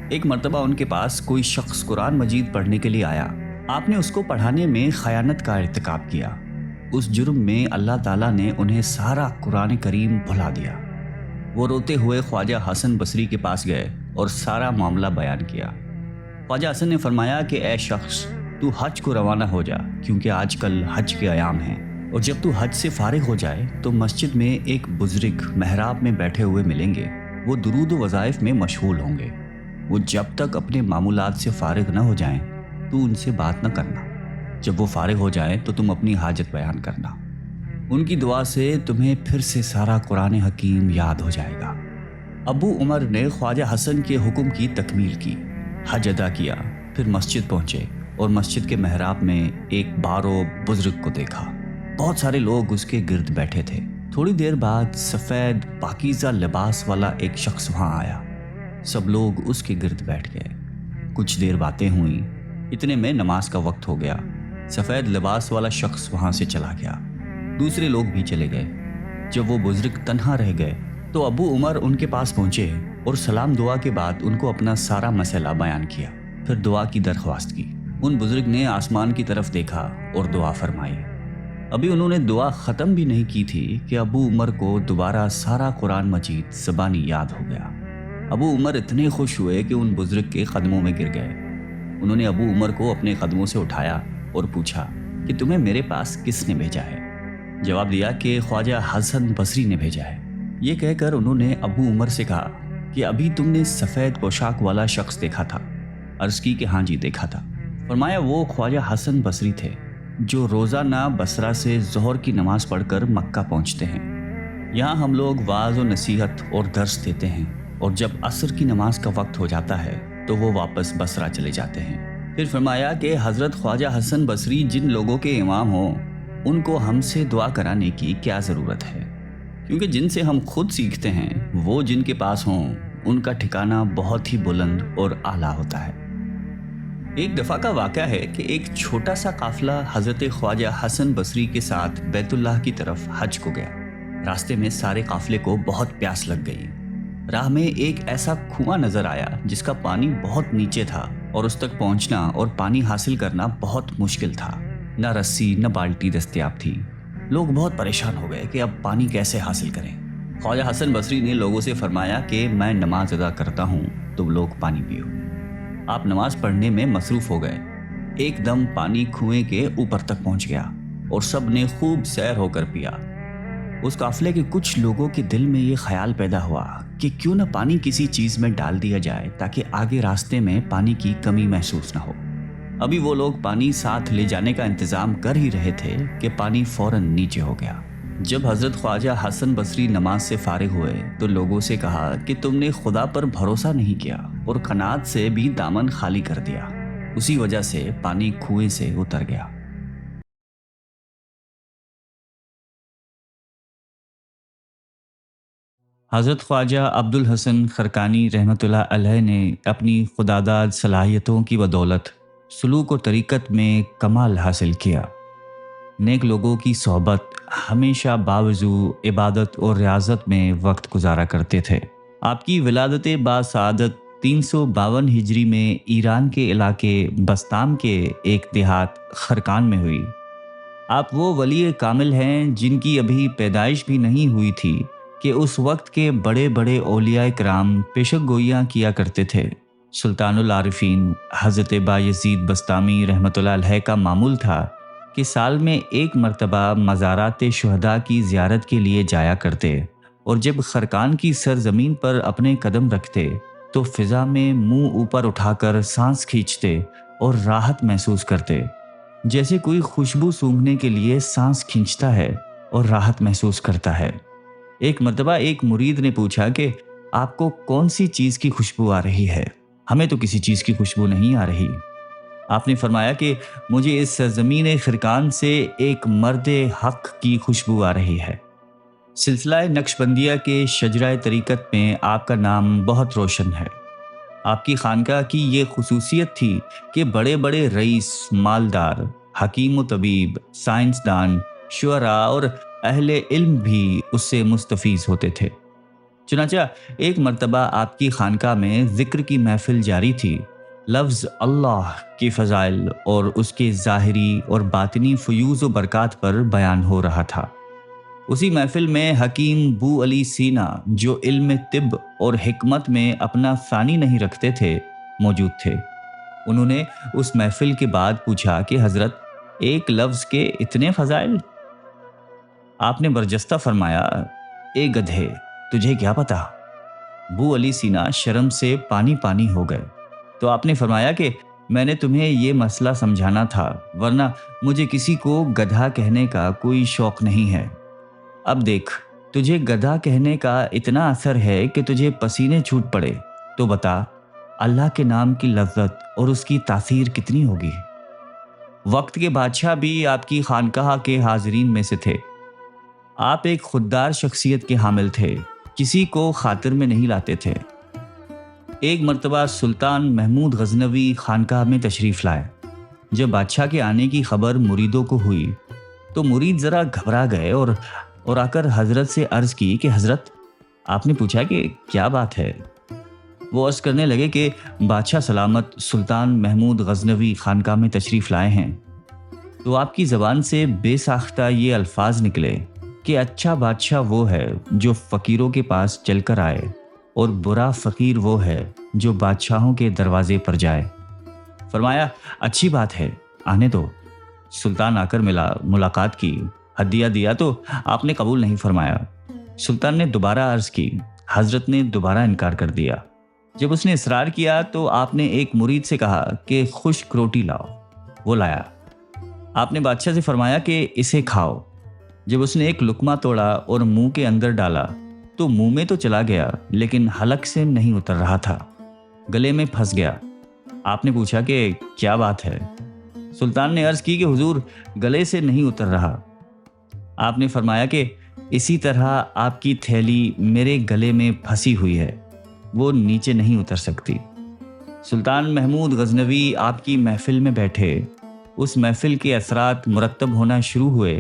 ایک مرتبہ ان کے پاس کوئی شخص قرآن مجید پڑھنے کے لیے آیا۔ آپ نے اس کو پڑھانے میں خیانت کا ارتکاب کیا۔ اس جرم میں اللہ تعالیٰ نے انہیں سارا قرآن کریم بھلا دیا۔ وہ روتے ہوئے خواجہ حسن بصری کے پاس گئے اور سارا معاملہ بیان کیا۔ خواجہ حسن نے فرمایا کہ اے شخص، تو حج کو روانہ ہو جا، کیونکہ آج کل حج کے ایام ہیں، اور جب تو حج سے فارغ ہو جائے تو مسجد میں ایک بزرگ محراب میں بیٹھے ہوئے ملیں گے۔ وہ درود و وظائف میں مشغول ہوں گے۔ وہ جب تک اپنے معمولات سے فارغ نہ ہو جائیں تو ان سے بات نہ کرنا۔ جب وہ فارغ ہو جائیں تو تم اپنی حاجت بیان کرنا۔ ان کی دعا سے تمہیں پھر سے سارا قرآن حکیم یاد ہو جائے گا۔ ابو عمر نے خواجہ حسن کے حکم کی تکمیل کی، حج ادا کیا، پھر مسجد پہنچے اور مسجد کے محراب میں ایک بارو بزرگ کو دیکھا۔ بہت سارے لوگ اس کے گرد بیٹھے تھے۔ تھوڑی دیر بعد سفید پاکیزہ لباس والا ایک شخص وہاں آیا۔ سب لوگ اس کے گرد بیٹھ گئے۔ کچھ دیر باتیں ہوئیں، اتنے میں نماز کا وقت ہو گیا۔ سفید لباس والا شخص وہاں سے چلا گیا، دوسرے لوگ بھی چلے گئے۔ جب وہ بزرگ تنہا رہ گئے تو ابو عمر ان کے پاس پہنچے اور سلام دعا کے بعد ان کو اپنا سارا مسئلہ بیان کیا، پھر دعا کی درخواست کی۔ ان بزرگ نے آسمان کی طرف دیکھا اور دعا فرمائی۔ ابھی انہوں نے دعا ختم بھی نہیں کی تھی کہ ابو عمر کو دوبارہ سارا قرآن مجید زبانی یاد ہو گیا۔ ابو عمر اتنے خوش ہوئے کہ ان بزرگ کے قدموں میں گر گئے۔ انہوں نے ابو عمر کو اپنے قدموں سے اٹھایا اور پوچھا کہ تمہیں میرے پاس کس نے بھیجا ہے؟ جواب دیا کہ خواجہ حسن بصری نے بھیجا ہے۔ یہ کہہ کر انہوں نے ابو عمر سے کہا کہ ابھی تم نے سفید پوشاک والا شخص دیکھا تھا؟ عرض کی کہ ہاں جی دیکھا تھا۔ فرمایا وہ خواجہ حسن بصری تھے جو روزانہ بصرہ سے ظہر کی نماز پڑھ کر مکہ پہنچتے ہیں۔ یہاں ہم لوگ واعظ و نصیحت اور درس دیتے ہیں، اور جب عصر کی نماز کا وقت ہو جاتا ہے تو وہ واپس بصرہ چلے جاتے ہیں۔ پھر فرمایا کہ حضرت خواجہ حسن بصری جن لوگوں کے امام ہوں ان کو ہم سے دعا کرانے کی کیا ضرورت ہے، کیونکہ جن سے ہم خود سیکھتے ہیں وہ جن کے پاس ہوں ان کا ٹھکانہ بہت ہی بلند اور اعلیٰ ہوتا ہے۔ ایک دفعہ کا واقعہ ہے کہ ایک چھوٹا سا قافلہ حضرت خواجہ حسن بصری کے ساتھ بیت اللہ کی طرف حج کو گیا۔ راستے میں سارے قافلے کو بہت پیاس لگ گئی۔ راہ میں ایک ایسا کنواں نظر آیا جس کا پانی بہت نیچے تھا اور اس تک پہنچنا اور پانی حاصل کرنا بہت مشکل تھا۔ نہ رسی نہ بالٹی دستیاب تھی۔ لوگ بہت پریشان ہو گئے کہ اب پانی کیسے حاصل کریں۔ خواجہ حسن بصری نے لوگوں سے فرمایا کہ میں نماز ادا کرتا ہوں، تم لوگ پانی پیو۔ آپ نماز پڑھنے میں مصروف ہو گئے۔ ایک دم پانی کنویں کے اوپر تک پہنچ گیا اور سب نے خوب سیر ہو کر پیا۔ اس قافلے کے کچھ لوگوں کے دل میں یہ خیال پیدا ہوا کہ کیوں نہ پانی کسی چیز میں ڈال دیا جائے تاکہ آگے راستے میں پانی کی کمی محسوس نہ ہو۔ ابھی وہ لوگ پانی ساتھ لے جانے کا انتظام کر ہی رہے تھے کہ پانی فوراً نیچے ہو گیا۔ جب حضرت خواجہ حسن بصری نماز سے فارغ ہوئے تو لوگوں سے کہا کہ تم نے خدا پر بھروسہ نہیں کیا اور قناعت سے بھی دامن خالی کر دیا، اسی وجہ سے پانی کنویں سے اتر گیا۔ حضرت خواجہ عبد الحسن خرقانی رحمۃ اللہ علیہ نے اپنی خداداد صلاحیتوں کی بدولت سلوک و طریقت میں کمال حاصل کیا۔ نیک لوگوں کی صحبت ہمیشہ باوضو عبادت اور ریاضت میں وقت گزارا کرتے تھے۔ آپ کی ولادت باسعادت 352 ہجری میں ایران کے علاقے بستام کے ایک دیہات خرقان میں ہوئی۔ آپ وہ ولی کامل ہیں جن کی ابھی پیدائش بھی نہیں ہوئی تھی کہ اس وقت کے بڑے بڑے اولیاء کرام پیشک گوئیاں کیا کرتے تھے۔ سلطان العارفین حضرت بایزید بستامی رحمۃ اللہ علیہ کا معمول تھا کہ سال میں ایک مرتبہ مزارات شہداء کی زیارت کے لیے جایا کرتے، اور جب خرقان کی سرزمین پر اپنے قدم رکھتے تو فضا میں منہ اوپر اٹھا کر سانس کھینچتے اور راحت محسوس کرتے، جیسے کوئی خوشبو سونگھنے کے لیے سانس کھینچتا ہے اور راحت محسوس کرتا ہے۔ ایک مرتبہ ایک مرید نے پوچھا کہ آپ کو کون سی چیز کی خوشبو آ رہی ہے؟ ہمیں تو کسی چیز کی خوشبو نہیں آ رہی۔ آپ نے فرمایا کہ مجھے اس سرزمین خرقان سے ایک مرد حق کی خوشبو آ رہی ہے۔ سلسلہ نقشبندیہ کے شجرہ طریقت میں آپ کا نام بہت روشن ہے۔ آپ کی خانقاہ کی یہ خصوصیت تھی کہ بڑے بڑے رئیس، مالدار، حکیم و طبیب، سائنسدان، شعراء اور اہل علم بھی اس سے مستفیض ہوتے تھے۔ چنانچہ ایک مرتبہ آپ کی خانقاہ میں ذکر کی محفل جاری تھی۔ لفظ اللہ کی فضائل اور اس کے ظاہری اور باطنی فیوز و برکات پر بیان ہو رہا تھا۔ اسی محفل میں حکیم بو علی سینا، جو علم طب اور حکمت میں اپنا ثانی نہیں رکھتے تھے، موجود تھے۔ انہوں نے اس محفل کے بعد پوچھا کہ حضرت، ایک لفظ کے اتنے فضائل؟ آپ نے برجستہ فرمایا، اے گدھے، تجھے کیا پتا؟ بو علی سینا شرم سے پانی پانی ہو گئے۔ تو آپ نے فرمایا کہ میں نے تمہیں یہ مسئلہ سمجھانا تھا، ورنہ مجھے کسی کو گدھا کہنے کا کوئی شوق نہیں ہے۔ اب دیکھ، تجھے گدھا کہنے کا اتنا اثر ہے کہ تجھے پسینے چھوٹ پڑے، تو بتا اللہ کے نام کی لذت اور اس کی تاثیر کتنی ہوگی۔ وقت کے بادشاہ بھی آپ کی خانقاہ کے حاضرین میں سے تھے۔ آپ ایک خوددار شخصیت کے حامل تھے، کسی کو خاطر میں نہیں لاتے تھے۔ ایک مرتبہ سلطان محمود غزنوی خانقاہ میں تشریف لائے۔ جب بادشاہ کے آنے کی خبر مریدوں کو ہوئی تو مرید ذرا گھبرا گئے اور آ کر حضرت سے عرض کی کہ حضرت، آپ نے پوچھا کہ کیا بات ہے؟ وہ عرض کرنے لگے کہ بادشاہ سلامت سلطان محمود غزنوی خانقاہ میں تشریف لائے ہیں۔ تو آپ کی زبان سے بے ساختہ یہ الفاظ نکلے کہ اچھا بادشاہ وہ ہے جو فقیروں کے پاس چل کر آئے، اور برا فقیر وہ ہے جو بادشاہوں کے دروازے پر جائے۔ فرمایا، اچھی بات ہے، آنے دو۔ سلطان آ کر ملاقات کی، ہدیہ دیا تو آپ نے قبول نہیں فرمایا۔ سلطان نے دوبارہ عرض کی، حضرت نے دوبارہ انکار کر دیا۔ جب اس نے اصرار کیا تو آپ نے ایک مرید سے کہا کہ خشک روٹی لاؤ۔ وہ لایا۔ آپ نے بادشاہ سے فرمایا کہ اسے کھاؤ۔ جب اس نے ایک لقمہ توڑا اور منہ کے اندر ڈالا تو منہ میں تو چلا گیا، لیکن حلق سے نہیں اتر رہا تھا، گلے میں پھنس گیا۔ آپ نے پوچھا کہ کیا بات ہے؟ سلطان نے عرض کی کہ حضور، گلے سے نہیں اتر رہا۔ آپ نے فرمایا کہ اسی طرح آپ کی تھیلی میرے گلے میں پھنسی ہوئی ہے، وہ نیچے نہیں اتر سکتی۔ سلطان محمود غزنوی آپ کی محفل میں بیٹھے، اس محفل کے اثرات مرتب ہونا شروع ہوئے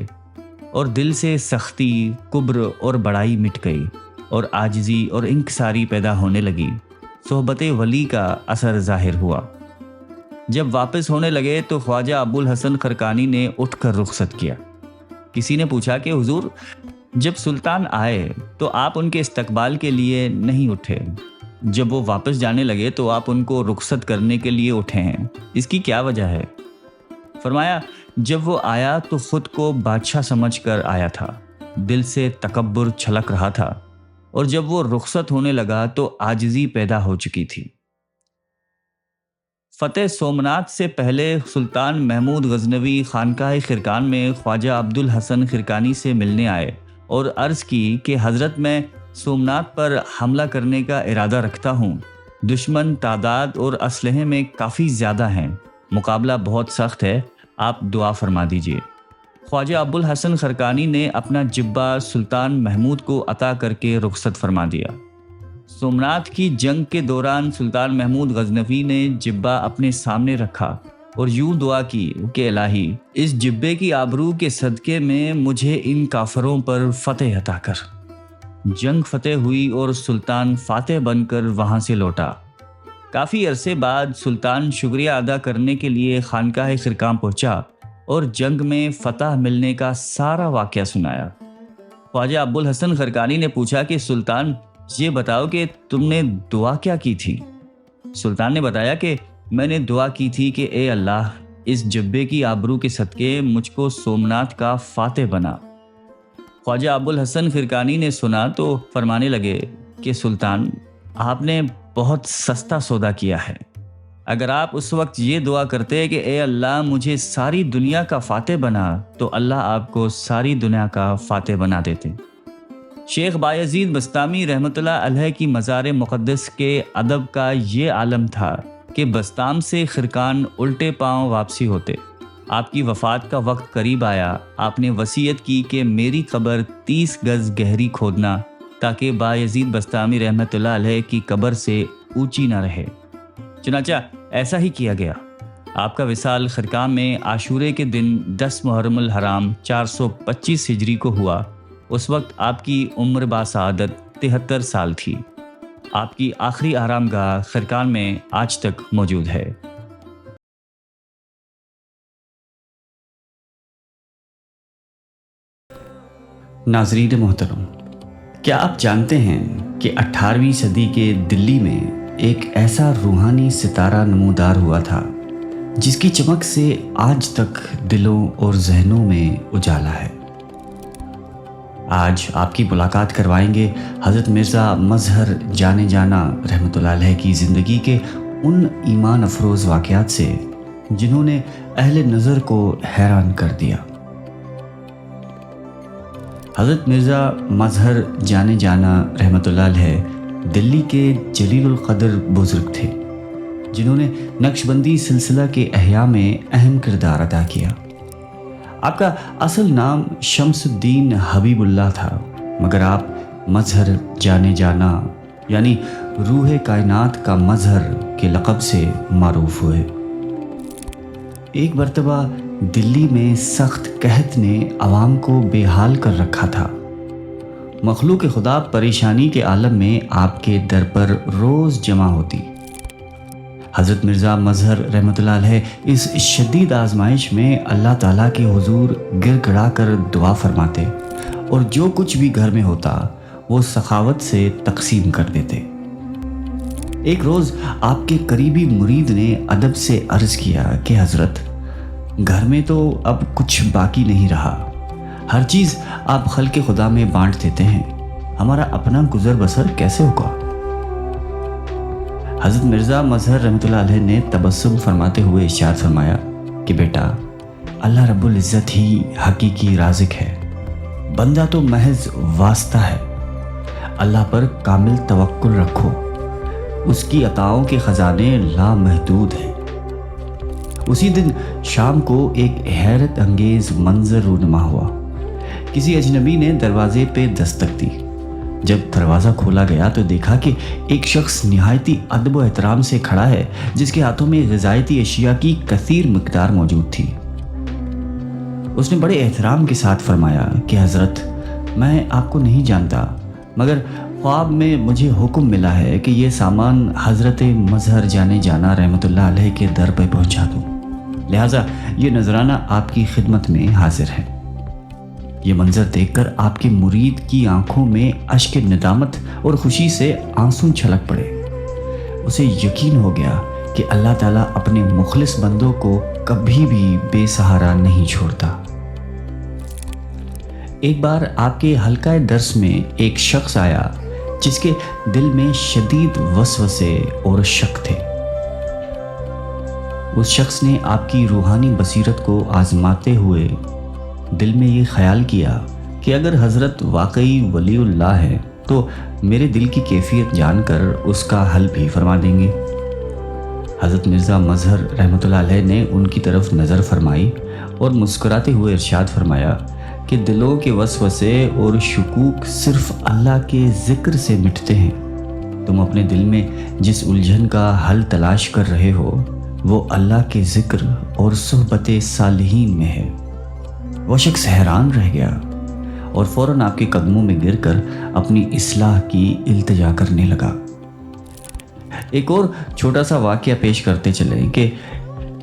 اور دل سے سختی، کبر اور بڑائی مٹ گئی، اور عاجزی اور انکساری پیدا ہونے لگی۔ صحبت ولی کا اثر ظاہر ہوا۔ جب واپس ہونے لگے تو خواجہ ابو الحسن خرقانی نے اٹھ کر رخصت کیا۔ کسی نے پوچھا کہ حضور، جب سلطان آئے تو آپ ان کے استقبال کے لیے نہیں اٹھے، جب وہ واپس جانے لگے تو آپ ان کو رخصت کرنے کے لیے اٹھے ہیں، اس کی کیا وجہ ہے؟ فرمایا، جب وہ آیا تو خود کو بادشاہ سمجھ کر آیا تھا، دل سے تکبر چھلک رہا تھا، اور جب وہ رخصت ہونے لگا تو عاجزی پیدا ہو چکی تھی۔ فتح سومنات سے پہلے سلطان محمود غزنوی خانقاہ خرقان میں خواجہ عبد الحسن خرقانی سے ملنے آئے اور عرض کی کہ حضرت، میں سومنات پر حملہ کرنے کا ارادہ رکھتا ہوں۔ دشمن تعداد اور اسلحے میں کافی زیادہ ہیں، مقابلہ بہت سخت ہے، آپ دعا فرما دیجیے۔ خواجہ ابو الحسن خرقانی نے اپنا جبہ سلطان محمود کو عطا کر کے رخصت فرما دیا۔ سومنات کی جنگ کے دوران سلطان محمود غزنوی نے جبہ اپنے سامنے رکھا اور یوں دعا کی کہ الہی، اس جبے کی آبرو کے صدقے میں مجھے ان کافروں پر فتح عطا کر۔ جنگ فتح ہوئی اور سلطان فاتح بن کر وہاں سے لوٹا۔ کافی عرصے بعد سلطان شکریہ ادا کرنے کے لیے خانقاہ خرقان پہنچا اور جنگ میں فتح ملنے کا سارا واقعہ سنایا۔ خواجہ ابوالحسن خرقانی نے پوچھا کہ سلطان یہ بتاؤ کہ تم نے دعا کیا کی تھی؟ سلطان نے بتایا کہ میں نے دعا کی تھی کہ اے اللہ، اس جبے کی آبرو کے صدقے مجھ کو سومناتھ کا فاتح بنا۔ خواجہ ابوالحسن خرقانی نے سنا تو فرمانے لگے کہ سلطان، آپ نے بہت سستا سودا کیا ہے۔ اگر آپ اس وقت یہ دعا کرتے کہ اے اللہ مجھے ساری دنیا کا فاتح بنا، تو اللہ آپ کو ساری دنیا کا فاتح بنا دیتے۔ شیخ بایزید بسطامی رحمۃ اللہ علیہ کی مزار مقدس کے ادب کا یہ عالم تھا کہ بسطام سے خرقان الٹے پاؤں واپسی ہوتے۔ آپ کی وفات کا وقت قریب آیا۔ آپ نے وصیت کی کہ میری قبر 30 گز گہری کھودنا، تاکہ بایزید بسطامی رحمۃ اللہ علیہ کی قبر سے اونچی نہ رہے۔ چنانچہ ایسا ہی کیا گیا۔ آپ کا وصال خرقان میں عاشورے کے دن 10 محرم الحرام 425 ہجری کو ہوا۔ اس وقت آپ کی عمر باسعادت 73 سال تھی۔ آپ کی آخری آرام گاہ خرقان میں آج تک موجود ہے۔ ناظرین محترم، کیا آپ جانتے ہیں کہ 18ویں صدی کے دلی میں ایک ایسا روحانی ستارہ نمودار ہوا تھا جس کی چمک سے آج تک دلوں اور ذہنوں میں اجالا ہے۔ آج آپ کی ملاقات کروائیں گے حضرت مرزا مظہر جانے جانا رحمۃ اللہ علیہ کی زندگی کے ان ایمان افروز واقعات سے جنہوں نے اہل نظر کو حیران کر دیا۔ حضرت مرزا مظہر جانے جانا رحمۃ اللہ علیہ دلی کے جلیل القدر بزرگ تھے، جنہوں نے نقشبندی سلسلہ کے احیاء میں اہم کردار ادا کیا۔ آپ کا اصل نام شمس الدین حبیب اللہ تھا، مگر آپ مظہر جانے جانا یعنی روح کائنات کا مظہر کے لقب سے معروف ہوئے۔ ایک مرتبہ دلی میں سخت قحط نے عوام کو بے حال کر رکھا تھا۔ مخلوق خدا پریشانی کے عالم میں آپ کے در پر روز جمع ہوتی۔ حضرت مرزا مظہر رحمۃ اللہ علیہ اس شدید آزمائش میں اللہ تعالیٰ کے حضور گر گڑا کر دعا فرماتے اور جو کچھ بھی گھر میں ہوتا وہ سخاوت سے تقسیم کر دیتے۔ ایک روز آپ کے قریبی مرید نے ادب سے عرض کیا کہ حضرت، گھر میں تو اب کچھ باقی نہیں رہا، ہر چیز آپ خلق خدا میں بانٹ دیتے ہیں، ہمارا اپنا گزر بسر کیسے ہوگا؟ حضرت مرزا مظہر رحمۃ اللہ علیہ نے تبسم فرماتے ہوئے ارشاد فرمایا کہ بیٹا، اللہ رب العزت ہی حقیقی رازق ہے، بندہ تو محض واسطہ ہے۔ اللہ پر کامل توکل رکھو، اس کی عطاؤں کے خزانے لامحدود ہیں۔ اسی دن شام کو ایک حیرت انگیز منظر رونما ہوا۔ کسی اجنبی نے دروازے پہ دستک دی۔ جب دروازہ کھولا گیا تو دیکھا کہ ایک شخص نہایتی ادب و احترام سے کھڑا ہے، جس کے ہاتھوں میں غذائیتی اشیاء کی کثیر مقدار موجود تھی۔ اس نے بڑے احترام کے ساتھ فرمایا کہ حضرت، میں آپ کو نہیں جانتا، مگر خواب میں مجھے حکم ملا ہے کہ یہ سامان حضرت مظہر جانے جانا رحمۃ اللہ علیہ کے در پہ پہنچا دوں، لہٰذا یہ نذرانہ آپ کی خدمت میں حاضر ہے۔ یہ منظر دیکھ کر آپ کے مرید کی آنکھوں میں اشک ندامت اور خوشی سے آنسو چھلک پڑے۔ اسے یقین ہو گیا کہ اللہ تعالیٰ اپنے مخلص بندوں کو کبھی بھی بے سہارا نہیں چھوڑتا۔ ایک بار آپ کے حلقہ درس میں ایک شخص آیا جس کے دل میں شدید وسوسے اور شک تھے۔ اس شخص نے آپ کی روحانی بصیرت کو آزماتے ہوئے دل میں یہ خیال کیا کہ اگر حضرت واقعی ولی اللہ ہے تو میرے دل کی کیفیت جان کر اس کا حل بھی فرما دیں گے۔ حضرت مرزا مظہر رحمۃ اللہ علیہ نے ان کی طرف نظر فرمائی اور مسکراتے ہوئے ارشاد فرمایا کہ دلوں کے وسوسے اور شکوک صرف اللہ کے ذکر سے مٹتے ہیں۔ تم اپنے دل میں جس الجھن کا حل تلاش کر رہے ہو وہ اللہ کے ذکر اور صحبت صالحین میں ہے۔ وہ شخص حیران رہ گیا اور فوراً آپ کے قدموں میں گر کر اپنی اصلاح کی التجا کرنے لگا۔ ایک اور چھوٹا سا واقعہ پیش کرتے چلیں کہ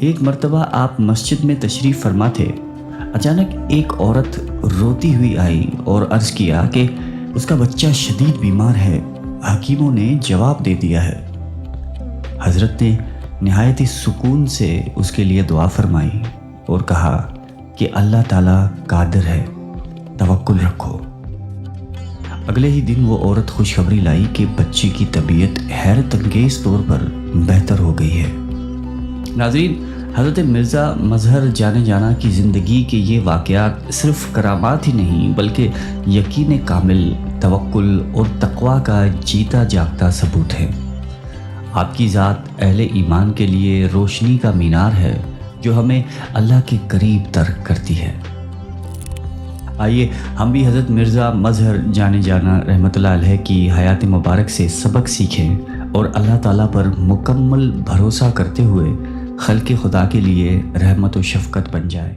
ایک مرتبہ آپ مسجد میں تشریف فرما تھے، اچانک ایک عورت روتی ہوئی آئی اور عرض کیا کہ اس کا بچہ شدید بیمار ہے، حکیموں نے جواب دے دیا ہے۔ حضرت نے نہایت ہی سکون سے اس کے لیے دعا فرمائی اور کہا کہ اللہ تعالیٰ قادر ہے، توکل رکھو۔ اگلے ہی دن وہ عورت خوشخبری لائی کہ بچے کی طبیعت حیرت انگیز طور پر بہتر ہو گئی ہے۔ ناظرین، حضرت مرزا مظہر جانے جانا کی زندگی کے یہ واقعات صرف کرامات ہی نہیں بلکہ یقین کامل، توکل اور تقوی کا جیتا جاگتا ثبوت ہے۔ آپ کی ذات اہل ایمان کے لیے روشنی کا مینار ہے جو ہمیں اللہ کے قریب تر کرتی ہے۔ آئیے ہم بھی حضرت مرزا مظہر جانے جانا رحمۃ اللہ علیہ کی حیات مبارک سے سبق سیکھیں اور اللہ تعالیٰ پر مکمل بھروسہ کرتے ہوئے خلق خدا کے لیے رحمت و شفقت بن جائیں۔